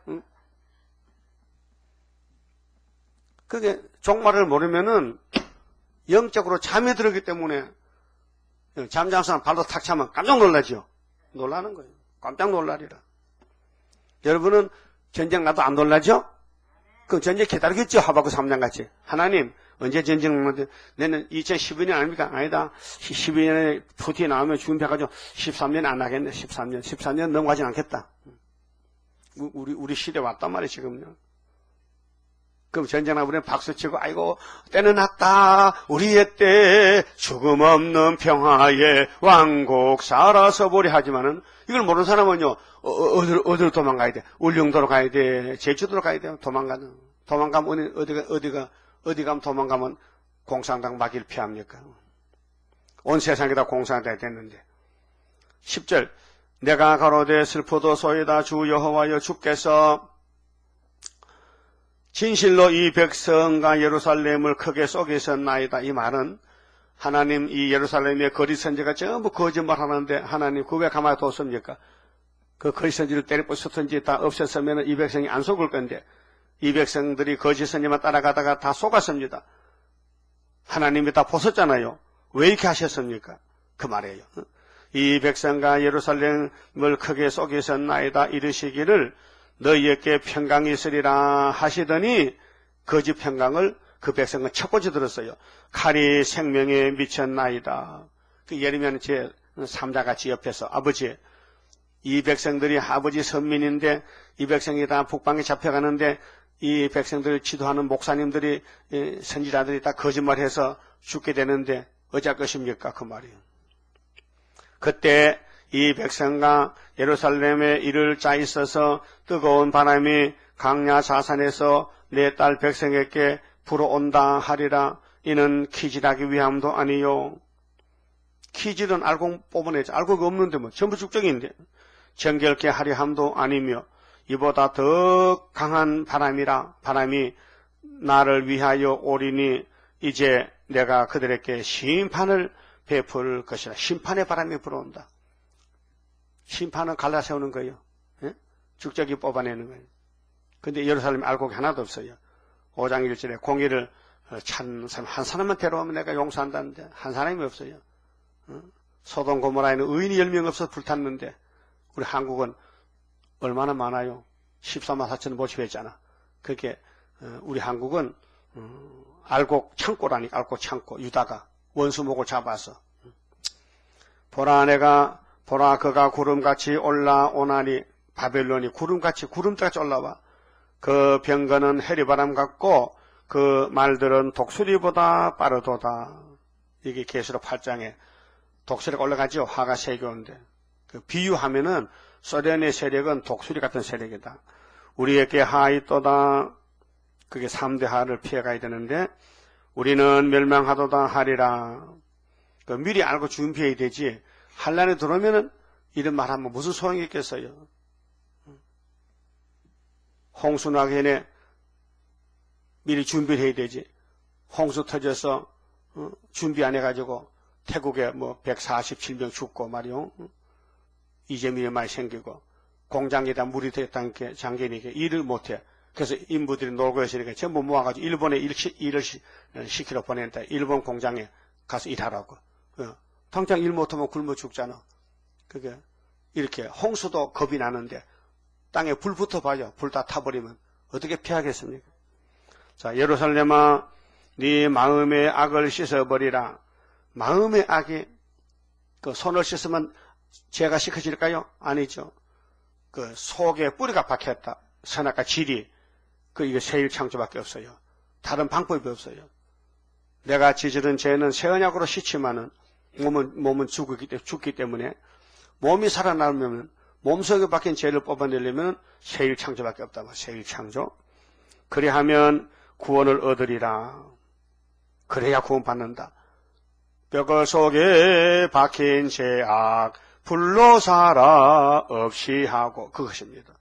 Speaker 1: 그게 종말을 모르면은 영적으로 잠이 들었기 때문에 잠자는 사람 발로 탁 차면 깜짝 놀라죠. 놀라는 거예요. 깜짝 놀라리라. 여러분은 전쟁 나도 안 놀라죠? 그 전쟁 기다리겠죠? 하박국 3장 같이. 하나님, 언제 전쟁 나는데, 내는 2012년 아닙니까? 아니다. 12년에 푸틴 나오면 준비해가지고 13년 안 하겠네. 13년 넘어가진 않겠다. 우리 시대 왔단 말이에요, 지금요. 그럼 전쟁 나면 박수치고, 아이고, 때는 났다. 우리의 때 죽음 없는 평화의 왕국 살아서 보리 하지만은, 이걸 모르는 사람은요, 어디로 도망가야 돼? 울릉도로 가야 돼? 제주도로 가야 돼? 도망가면 어디 가면 도망가면 공산당 막일 피합니까? 온 세상에 다 공산당이 됐는데. 10절. 내가 가로되 슬퍼도소이다 주 여호와여 주께서 진실로 이 백성과 예루살렘을 크게 속이셨나이다. 이 말은 하나님 이 예루살렘의 거짓 선지가 전부 거짓말 하는데 하나님 그 왜 가만히 뒀습니까? 그 거짓 선지를 때려부수든지 다 없앴으면 이 백성이 안 속을 건데 이 백성들이 거짓 선지만 따라가다가 다 속았습니다. 하나님이 다 보셨잖아요. 왜 이렇게 하셨습니까? 그 말이에요. 이 백성과 예루살렘을 크게 속이셨나이다 이르시기를 너희에게 평강이 있으리라 하시더니 거짓 평강을 그 백성은 척고지 들었어요. 칼이 생명에 미쳤나이다. 그 예르미야는 제 3자같이 옆에서 아버지 이 백성들이 아버지 선민인데 이 백성이 다 북방에 잡혀가는데 이 백성들을 지도하는 목사님들이 선지자들이 다 거짓말해서 죽게 되는데 어찌할 것입니까? 그 말이에요. 그때 이 백성과 예루살렘에 이를 짜 있어서 뜨거운 바람이 강야 사산에서 내 딸 백성에게 불어온다 하리라. 이는 키질하기 위함도 아니요. 키질은 알곡 뽑아내죠. 알곡이 없는데 뭐 전부 죽정인데 정결케 하려 함도 아니며 이보다 더 강한 바람이 나를 위하여 오리니 이제 내가 그들에게 심판을 베풀 것이라. 심판의 바람이 불어온다. 심판은 갈라세우는 거예요. 예? 죽적이 뽑아내는 거예요. 근데 예루살렘에 알곡이 하나도 없어요. 5장 1절에 공의를 찾는 사람 한 사람만 데려오면 내가 용서한다는데 한 사람이 없어요. 소돔 고모라에는 의인이 10명 없어서 불탔는데 우리 한국은 얼마나 많아요? 14만 4천을 모집했잖아. 그렇게 우리 한국은 알곡 창고라니까. 알곡 창고. 유다가 원수목을 잡아서 보라 그가 구름같이 올라오나니 바벨론이 구름같이 올라와. 그 병거는 해리바람 같고 그 말들은 독수리보다 빠르도다. 이게 계시록 8장에 독수리가 올라가죠. 화가 3개 오는데 그 비유하면은 소련의 세력은 독수리 같은 세력이다. 우리에게 하있도다. 그게 3대 하를 피해가야 되는데 우리는 멸망하도다 하리라. 그 미리 알고 준비해야 되지. 환란에 들어오면은 이런 말 하면 무슨 소용이 있겠어요. 홍수 나기 전에 미리 준비를 해야 되지. 홍수 터져서 준비 안 해가지고 태국에 뭐 147명 죽고 말이요. 이재민이 많이 생기고 공장에다 물이 됐다니까 장견이게 일을 못해. 그래서 인부들이 놀고 있으니까 전부 모아가지고 일본에 일을 시키러 보낸다. 일본 공장에 가서 일하라고. 당장 일 못하면 굶어 죽잖아. 그게 이렇게 홍수도 겁이 나는데 땅에 불 붙어봐요. 불 다 타버리면 어떻게 피하겠습니까? 자, 예루살렘아 네 마음의 악을 씻어버리라. 마음의 악이 그 손을 씻으면 죄가 씻어질까요? 아니죠. 그 속에 뿌리가 박혔다. 선악과 질이 이거 세일 창조밖에 없어요. 다른 방법이 없어요. 내가 지지른 죄는 새 언약으로 씻지만은 몸은 죽기 때문에 몸이 살아나면 몸속에 박힌 죄를 뽑아내려면 세일 창조밖에 없다. 세일 창조. 그리하면 구원을 얻으리라. 그래야 구원받는다. 뼈가 속에 박힌 죄악 불로 살아 없이 하고 그것입니다.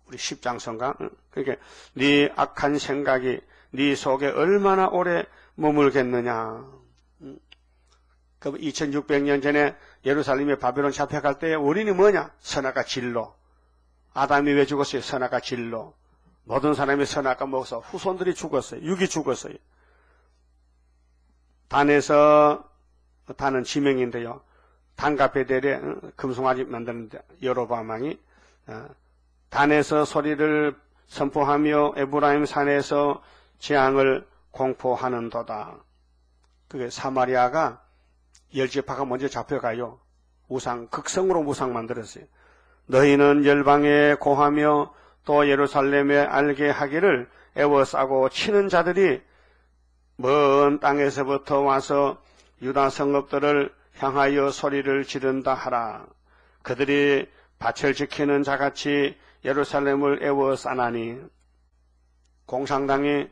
Speaker 1: 우리 십장성가. 그러니까 네 악한 생각이 네 속에 얼마나 오래 머물겠느냐. 그 2600년 전에 예루살렘에 바벨론 잡혀갈 때 원인이 뭐냐? 선악과 진로. 아담이 왜 죽었어요? 선악과 진로. 모든 사람이 선악과 먹어서 후손들이 죽었어요. 육이 죽었어요. 단은 지명인데요. 단과 베델에 금송아지 만드는데 여로보암 왕이 단에서 소리를 선포하며 에브라임 산에서 재앙을 공포하는도다. 그게 사마리아가 10지파가 먼저 잡혀가요. 극성으로 우상 만들었어요. 너희는 열방에 고하며 또 예루살렘에 알게 하기를 애워싸고 치는 자들이 먼 땅에서부터 와서 유다 성읍들을 향하여 소리를 지른다 하라. 그들이 밭을 지키는 자같이 예루살렘을 애워싸나니. 공산당이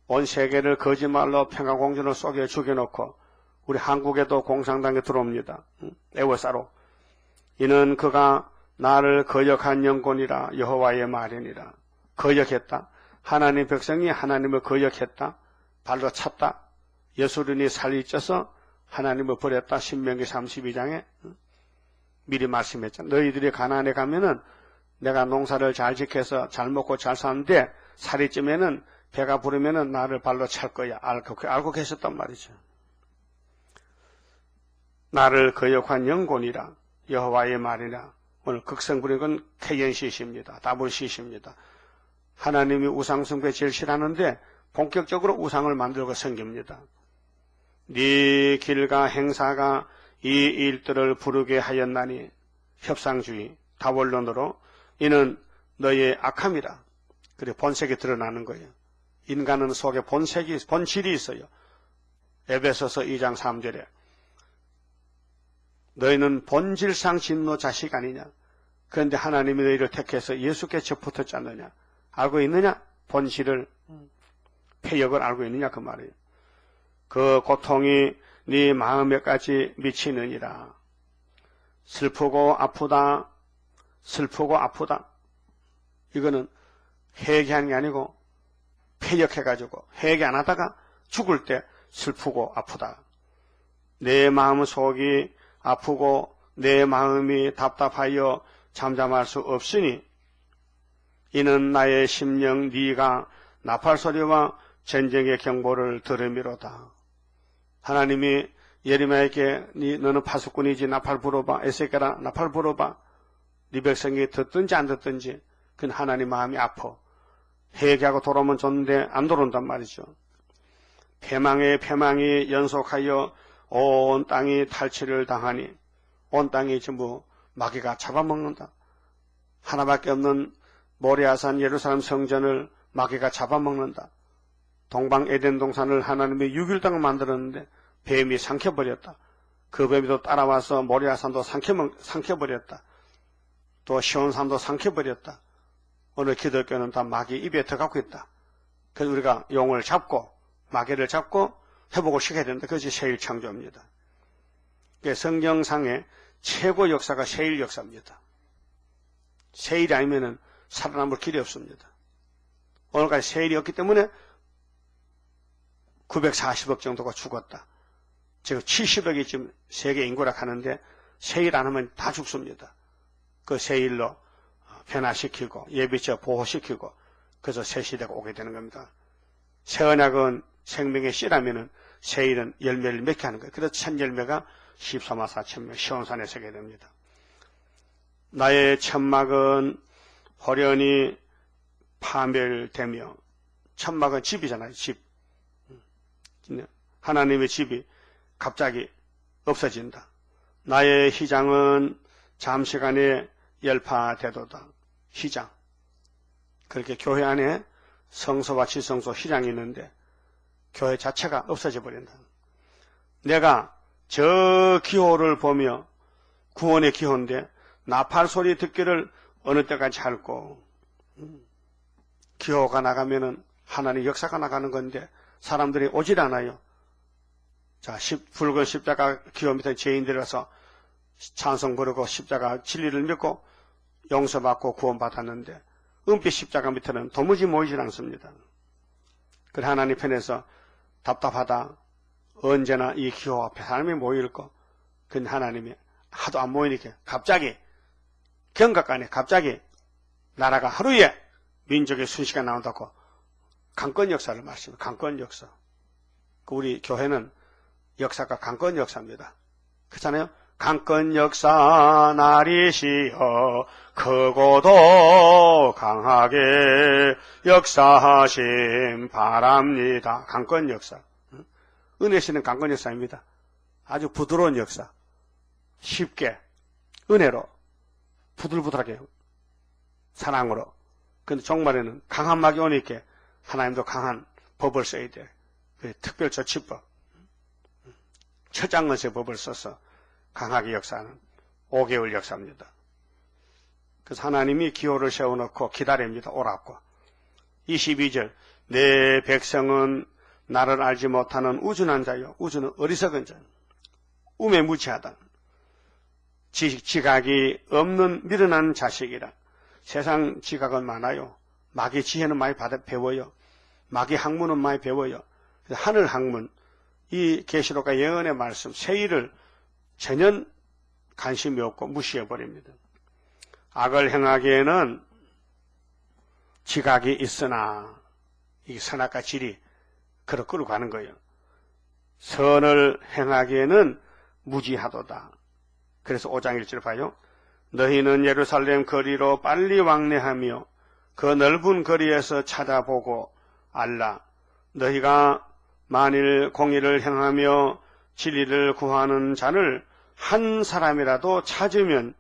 Speaker 1: 온 세계를 거짓말로 평화공주를 속여 죽여놓고 우리 한국에도 공산당에 들어옵니다. 애워싸로. 이는 그가 나를 거역한 영혼이라 여호와의 말이니라. 거역했다. 하나님 백성이 하나님을 거역했다. 발로 찼다. 예수른이 살이 쪄서 하나님을 버렸다. 신명기 32장에 미리 말씀했죠. 너희들이 가나안에 가면은 내가 농사를 잘 지켜서 잘 먹고 잘 사는데 살이 찌면은 배가 부르면은 나를 발로 찰 거야. 알고 계셨단 말이죠. 나를 거역한 영혼이라 여호와의 말이라. 오늘 극성 부린 건 KNCC입니다. WCC입니다. 하나님이 우상숭배 제일 싫어하는데 본격적으로 우상을 만들고 섬깁니다. 네 길과 행사가 이 일들을 부르게 하였나니. 협상주의 다원론으로 이는 너의 악함이라. 그래 본색이 드러나는 거예요. 인간은 속에 본질이 있어요. 에베소서 2장 3절에 너희는 본질상 진노 자식 아니냐. 그런데 하나님이 너희를 택해서 예수께 접붙었지 않느냐. 알고 있느냐? 본질을, 폐역을 알고 있느냐 그 말이에요. 그 고통이 네 마음에까지 미치느니라. 슬프고 아프다. 슬프고 아프다. 이거는 회개하는 게 아니고 폐역해가지고 회개 안 하다가 죽을 때 슬프고 아프다. 내 마음 속이 아프고 내 마음이 답답하여 잠잠할 수 없으니 이는 나의 심령 네가 나팔소리와 전쟁의 경보를 들음이로다. 하나님이 예레미야에게 너는 파수꾼이지 나팔 불어봐. 에스겔아 나팔 불어봐. 네 백성이 듣든지 안 듣든지 그건 하나님 마음이 아파. 회개하고 돌아오면 좋은데 안 돌아온단 말이죠. 패망이 연속하여 온 땅이 탈취를 당하니 온 땅이 전부 마귀가 잡아먹는다. 하나밖에 없는 모리아산 예루살렘 성전을 마귀가 잡아먹는다. 동방 에덴 동산을 하나님이 6일 동안 만들었는데 뱀이 삼켜버렸다. 그 뱀이 또 따라와서 모리아산도 삼켜버렸다. 또 시온산도 삼켜버렸다. 오늘 기독교는 다 마귀 입에 들어가고 있다. 그래서 우리가 용을 잡고 마귀를 잡고 회복을 시켜야 된다. 그것이 세일 창조입니다. 성경상의 최고 역사가 세일 역사입니다. 세일이 아니면은 살아남을 길이 없습니다. 오늘까지 세일이 없기 때문에 940억 정도가 죽었다. 지금 70억이 지금 세계 인구라 하는데 세일 안 하면 다 죽습니다. 그 세일로 변화시키고 예비처 보호시키고 그래서 새 시대가 오게 되는 겁니다. 새 언약은 생명의 씨라면은 세일은 열매를 맺게 하는 거예요. 그래서 첫 열매가 14만 4천명 시온산에 서게 됩니다. 나의 천막은 호련히 파멸되며, 천막은 집이잖아요. 집. 하나님의 집이 갑자기 없어진다. 나의 휘장은 잠시간에 열파되도다. 휘장. 그렇게 교회 안에 성소와 지성소 휘장이 있는데 교회 자체가 없어져 버린다. 내가 저 기호를 보며 구원의 기호인데 나팔 소리 듣기를 어느 때까지 할꼬. 기호가 나가면은 하나님 역사가 나가는 건데 사람들이 오질 않아요. 자, 붉은 십자가 기호 밑에 죄인들이 가서 찬송 부르고 십자가 진리를 믿고 용서받고 구원받았는데 은빛 십자가 밑에는 도무지 모이질 않습니다. 그래 하나님 편에서 답답하다. 언제나 이 기호 앞에 사람이 모일 거. 근데 하나님이 하도 안 모이니까 갑자기 경각간에 갑자기 나라가 하루에 민족의 순시가 나온다고 강권 역사를 말씀해요. 강권 역사. 우리 교회는 역사가 강권 역사입니다. 그렇잖아요. 강권 역사 나리시여 크고도 강하게 역사하심 바랍니다. 강권 역사. 은혜시는 강권 역사입니다. 아주 부드러운 역사. 쉽게 은혜로 부들부들하게 사랑으로. 근데 종말에는 강한 막이 오니까 하나님도 강한 법을 써야 돼. 특별 조치법. 처장건세 법을 써서 강하게 역사하는 5개월 역사입니다. 그래서 하나님이 기호를 세워놓고 기다립니다. 오라고. 22절 내 백성은 나를 알지 못하는 우준한 자요. 우주는 어리석은 자. 우매무치하다. 지각이 없는 미련한 자식이라. 세상 지각은 많아요. 마귀 지혜는 많이 배워요. 마귀 학문은 많이 배워요. 하늘 학문, 이 계시록과 예언의 말씀, 세일을 전혀 관심이 없고 무시해버립니다. 악을 행하기에는 지각이 있으나 이 선악과 질이 그렇게 끌고 가는 거예요. 선을 행하기에는 무지하도다. 그래서 5장 1절 봐요. 너희는 예루살렘 거리로 빨리 왕래하며 그 넓은 거리에서 찾아보고 알라. 너희가 만일 공의를 행하며 진리를 구하는 자를 한 사람이라도 찾으면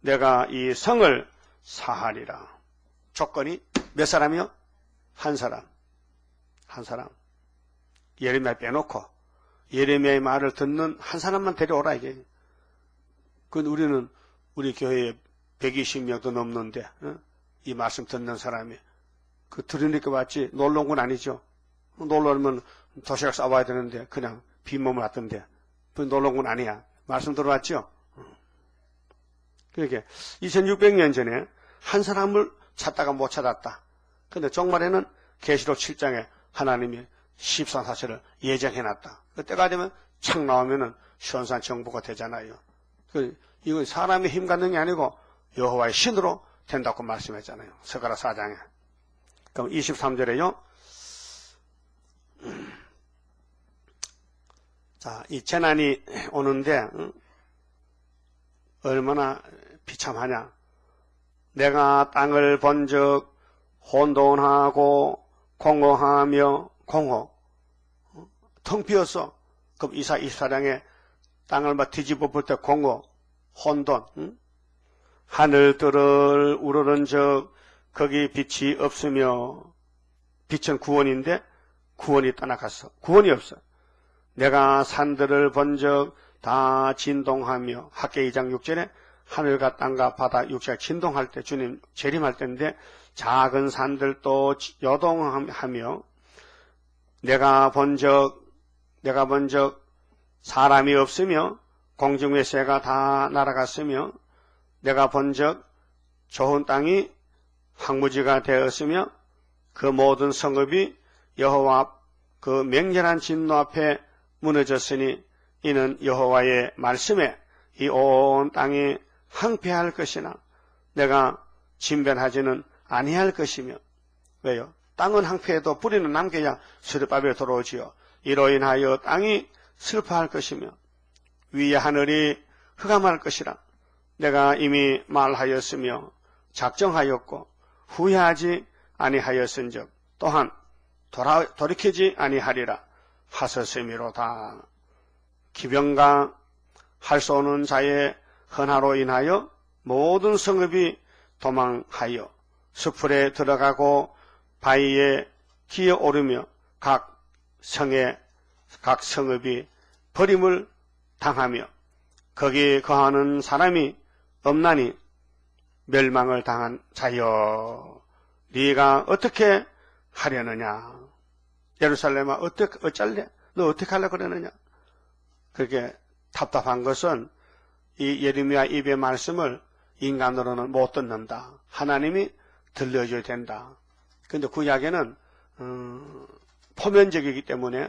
Speaker 1: 내가 이 성을 사하리라. 조건이 몇 사람이요? 한 사람. 한 사람. 예레미야 빼놓고 예레미야의 말을 듣는 한 사람만 데려오라 이게. 그건 우리는 우리 교회에 120명도 넘는데 이 말씀 듣는 사람이 그 들으니까 왔지 놀러 온 건 아니죠. 놀러 오면 도시락 싸와야 되는데 그냥 빈몸을 왔던데 그 놀러 온 건 아니야. 말씀 들어왔죠. 그러니까 2600년 전에 한 사람을 찾다가 못 찾았다. 근데 종말에는 계시록 7장에 하나님이 14사절을 예정해놨다. 그때가 되면 착 나오면은 시온산 정부가 되잖아요. 이건 사람의 힘 갖는 게 아니고 여호와의 신으로 된다고 말씀했잖아요. 스가랴 4장에. 그럼 23절에요. 자, 이 재난이 오는데 얼마나 비참하냐. 내가 땅을 본즉 혼돈하고 공허하며 공허. 텅 비었어. 그럼 이사 24장에 땅을 막 뒤집어 볼 때 공허, 혼돈. 하늘들을 우러른즉 거기 빛이 없으며 빛은 구원인데 구원이 떠나갔어. 구원이 없어. 내가 산들을 본즉 다 진동하며 학계 2장 6절에 하늘과 땅과 바다 육체가 진동할 때 주님 재림할 때인데 작은 산들도 요동하며 내가 본적 사람이 없으며 공중의 새가 다 날아갔으며 내가 본적 좋은 땅이 황무지가 되었으며 그 모든 성읍이 여호와 그 맹렬한 진노 앞에 무너졌으니 이는 여호와의 말씀에 이 온 땅이 황폐할 것이나 내가 진변하지는 아니할 것이며. 왜요? 땅은 황폐해도 뿌리는 남겨야 수렵밥에 들어오지요. 이로 인하여 땅이 슬퍼할 것이며 위의 하늘이 흑암할 것이라. 내가 이미 말하였으며 작정하였고 후회하지 아니하였은즉 또한 돌이키지 아니하리라 하셨음이로다. 기병과 할 수 없는 자의 헌화로 인하여 모든 성읍이 도망하여 수풀에 들어가고 바위에 기어오르며 각 성읍이 버림을 당하며 거기 거하는 사람이 없나니 멸망을 당한 자여 네가 어떻게 하려느냐. 예루살렘아 어쩔래? 너 어떻게 하려고 그러느냐. 그렇게 답답한 것은 이 예레미야 입의 말씀을 인간으로는 못 듣는다. 하나님이 들려줘야 된다. 그런데 구약에는 포면적이기 때문에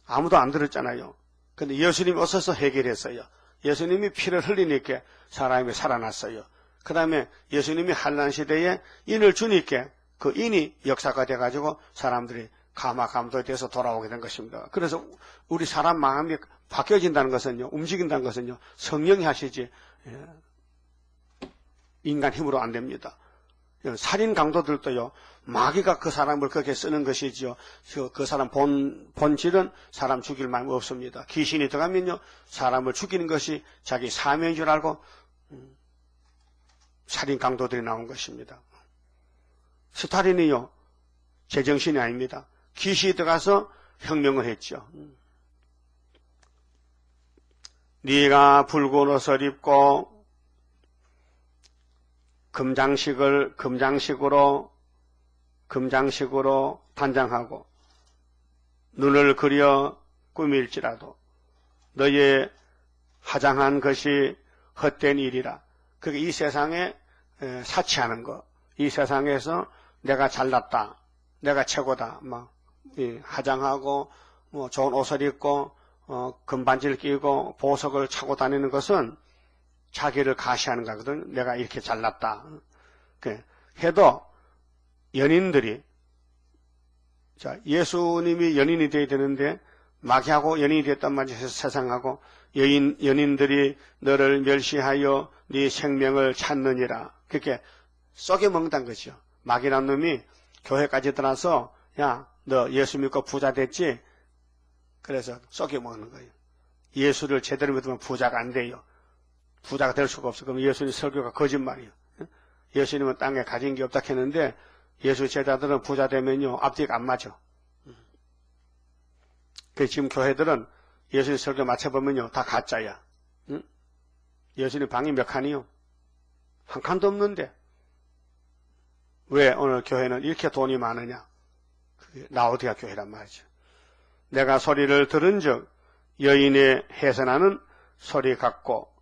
Speaker 1: 아무도 안 들었잖아요. 그런데 예수님이 오셔서 해결했어요. 예수님이 피를 흘리니까 사람이 살아났어요. 그 다음에 예수님이 환난 시대에 인을 주니까 그 인이 역사가 돼가지고 사람들이 감화감도돼서 돌아오게 된 것입니다. 그래서 우리 사람 마음이 바뀌어진다는 것은요, 움직인다는 것은요, 성령이 하시지 인간 힘으로 안 됩니다. 살인 강도들도요, 마귀가 그 사람을 그렇게 쓰는 것이죠. 그 사람 본질은 사람 죽일 마음이 없습니다. 귀신이 들어가면요, 사람을 죽이는 것이 자기 사명인 줄 알고 살인 강도들이 나온 것입니다. 스탈린이요, 제정신이 아닙니다. 귀신이 들어가서 혁명을 했죠. 네가 붉은 옷을 입고 금장식으로 단장하고 눈을 그려 꾸밀지라도 너의 화장한 것이 헛된 일이라. 그게 이 세상에 사치하는 거. 이 세상에서 내가 잘났다, 내가 최고다, 화장하고 좋은 옷을 입고 금반지를 끼고 보석을 차고 다니는 것은 자기를 가시하는 거거든. 내가 이렇게 잘났다. 해도 연인들이, 자, 예수님이 연인이 되어야 되는데 마귀하고 연인이 됐단 말이죠. 세상하고 연인들이 너를 멸시하여 네 생명을 찾느니라. 그렇게 썩여 먹는다는 거죠. 마귀란 놈이 교회까지 들어와서 야, 너 예수 믿고 부자 됐지? 그래서 썩여 먹는 거예요. 예수를 제대로 믿으면 부자가 안 돼요. 부자가 될 수가 없어. 그럼 예수님 설교가 거짓말이에요. 예수님은 땅에 가진 게 없다 했는데 예수 제자들은 부자 되면요, 앞뒤가 안 맞아. 그래서 지금 교회들은 예수님 설교 맞춰보면요, 다 가짜야. 예수님 방이 몇 칸이요? 한 칸도 없는데. 왜 오늘 교회는 이렇게 돈이 많으냐? 그게 라오디가 교회란 말이죠. 내가 소리를 들은 적 여인의 해산하는 소리 같고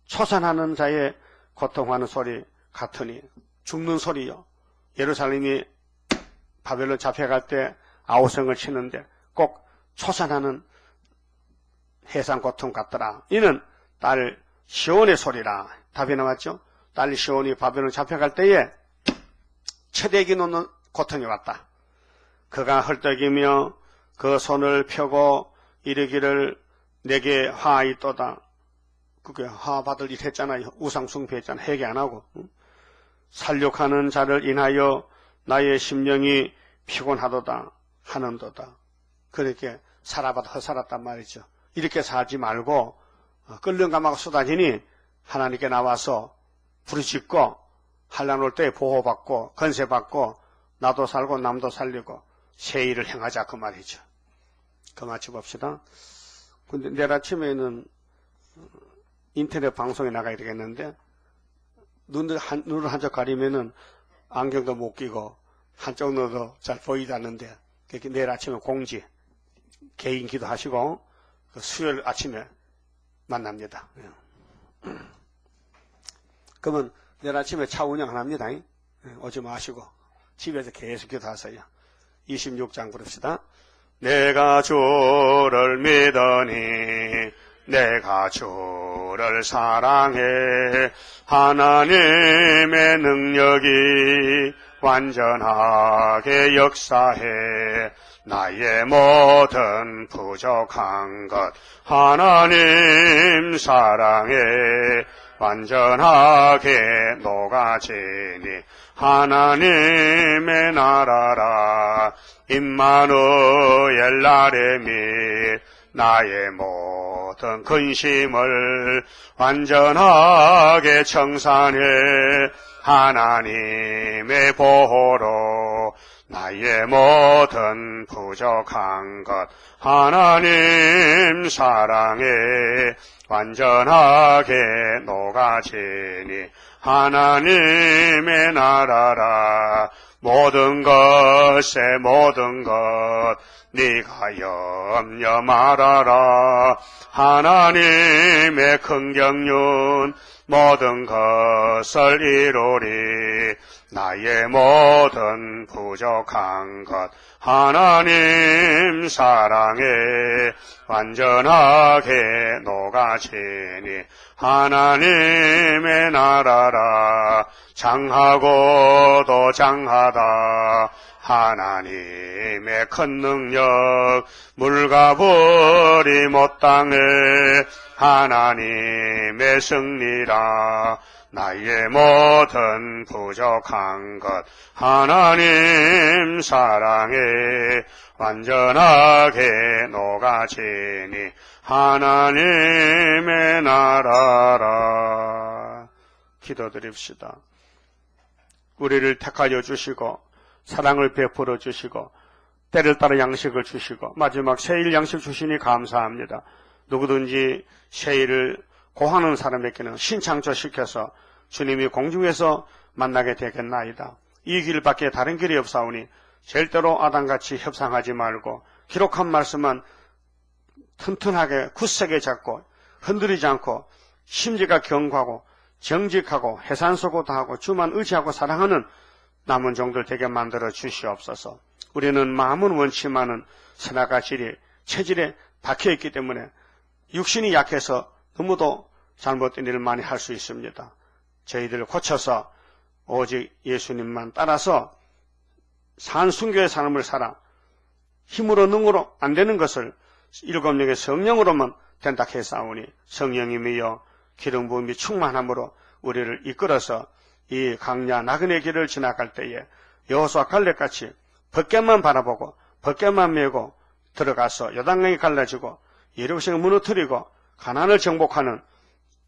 Speaker 1: 초산하는 자의 고통하는 소리 같으니. 죽는 소리요. 예루살렘이 바벨론 잡혀갈 때 아우성을 치는데 꼭 초산하는 해산 고통 같더라. 이는 딸 시온의 소리라. 답이 나왔죠? 딸 시온이 바벨론 잡혀갈 때에 채대기 놓는 고통이 왔다. 그가 헐떡이며 그 손을 펴고 이르기를 내게 화 있도다. 그게 화 받을 일 했잖아요. 우상 숭배했잖아. 회개 안 하고. 살육하는 자를 인하여 나의 심령이 피곤하도다 하는도다. 그렇게 살아봐도 헛살았단 말이죠. 이렇게 살지 말고 끓는 감하고 쏟아지니 하나님께 나와서 부르짖고 환난 올 때 보호받고 건세받고 나도 살고 남도 살리고 새 일을 행하자 그 말이죠. 그 마치 봅시다. 근데 내일 아침에는 인터넷 방송에 나가야 되겠는데 눈을 한쪽 가리면은 안경도 못 끼고 한쪽 눈도 잘 보이지 않는데 그렇게 내일 아침에 공지 개인 기도하시고 그 수요일 아침에 만납니다. 그러면 내일 아침에 차 운영 안 합니다. 오지 마시고 집에서 계속 기도하세요. 26장 부릅시다. 내가 주를 믿으니 내가 주를 사랑해 하나님의 능력이 완전하게 역사해 나의 모든 부족한 것 하나님 사랑해 완전하게 녹아지니 하나님의 나라라 임마누엘 나의 및 나의 모든 근심을 완전하게 청산해 하나님의 보호로 나의 모든 부족한 것 하나님 사랑해 완전하게 녹아지니 하나님의 나라라 모든 것에 모든 것 네가 염려 말아라 하나님의 큰 경륜 모든 것을 이루리 나의 모든 부족한 것 하나님 사랑해 완전하게 녹아지니 하나님의 나라라 장하고도 장하다 하나님의 큰 능력 물과 불이 못당해 하나님의 승리라 나의 모든 부족한 것 하나님 사랑해 완전하게 녹아지니 하나님의 나라라. 기도드립시다. 우리를 택하여 주시고 사랑을 베풀어 주시고 때를 따라 양식을 주시고 마지막 새일 양식 주시니 감사합니다. 누구든지 새일을 고하는 사람에게는 신창조시켜서 주님이 공중에서 만나게 되겠나이다. 이 길밖에 다른 길이 없사오니 절대로 아담같이 협상하지 말고 기록한 말씀만 튼튼하게 굳세게 잡고 흔들리지 않고 심지가 견고하고 정직하고 해산소고다하고 주만 의지하고 사랑하는 남은 종들 되게 만들어 주시옵소서. 우리는 마음은 원치만은 선악과 질이 체질에 박혀있기 때문에 육신이 약해서 너무도 잘못된 일을 많이 할 수 있습니다. 저희들 고쳐서 오직 예수님만 따라서 산순교의 삶을 살아 힘으로 능으로 안 되는 것을 일곱 명의 성령으로만 된다 했사오니 성령님이여 기름 부음이 충만함으로 우리를 이끌어서 이 강야 나그네 길을 지나갈 때에 여호수아 갈렙같이 벗개만 바라보고 벗개만 메고 들어가서 요단강이 갈라지고 예루살렘을 무너뜨리고 가나안을 정복하는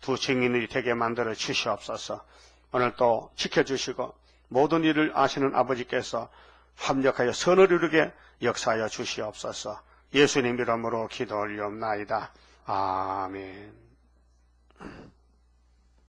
Speaker 1: 두 증인이 되게 만들어 주시옵소서. 오늘 또 지켜주시고 모든 일을 아시는 아버지께서 합력하여 선을 이루게 역사하여 주시옵소서. 예수님 이름으로 기도 올리옵나이다. 아멘.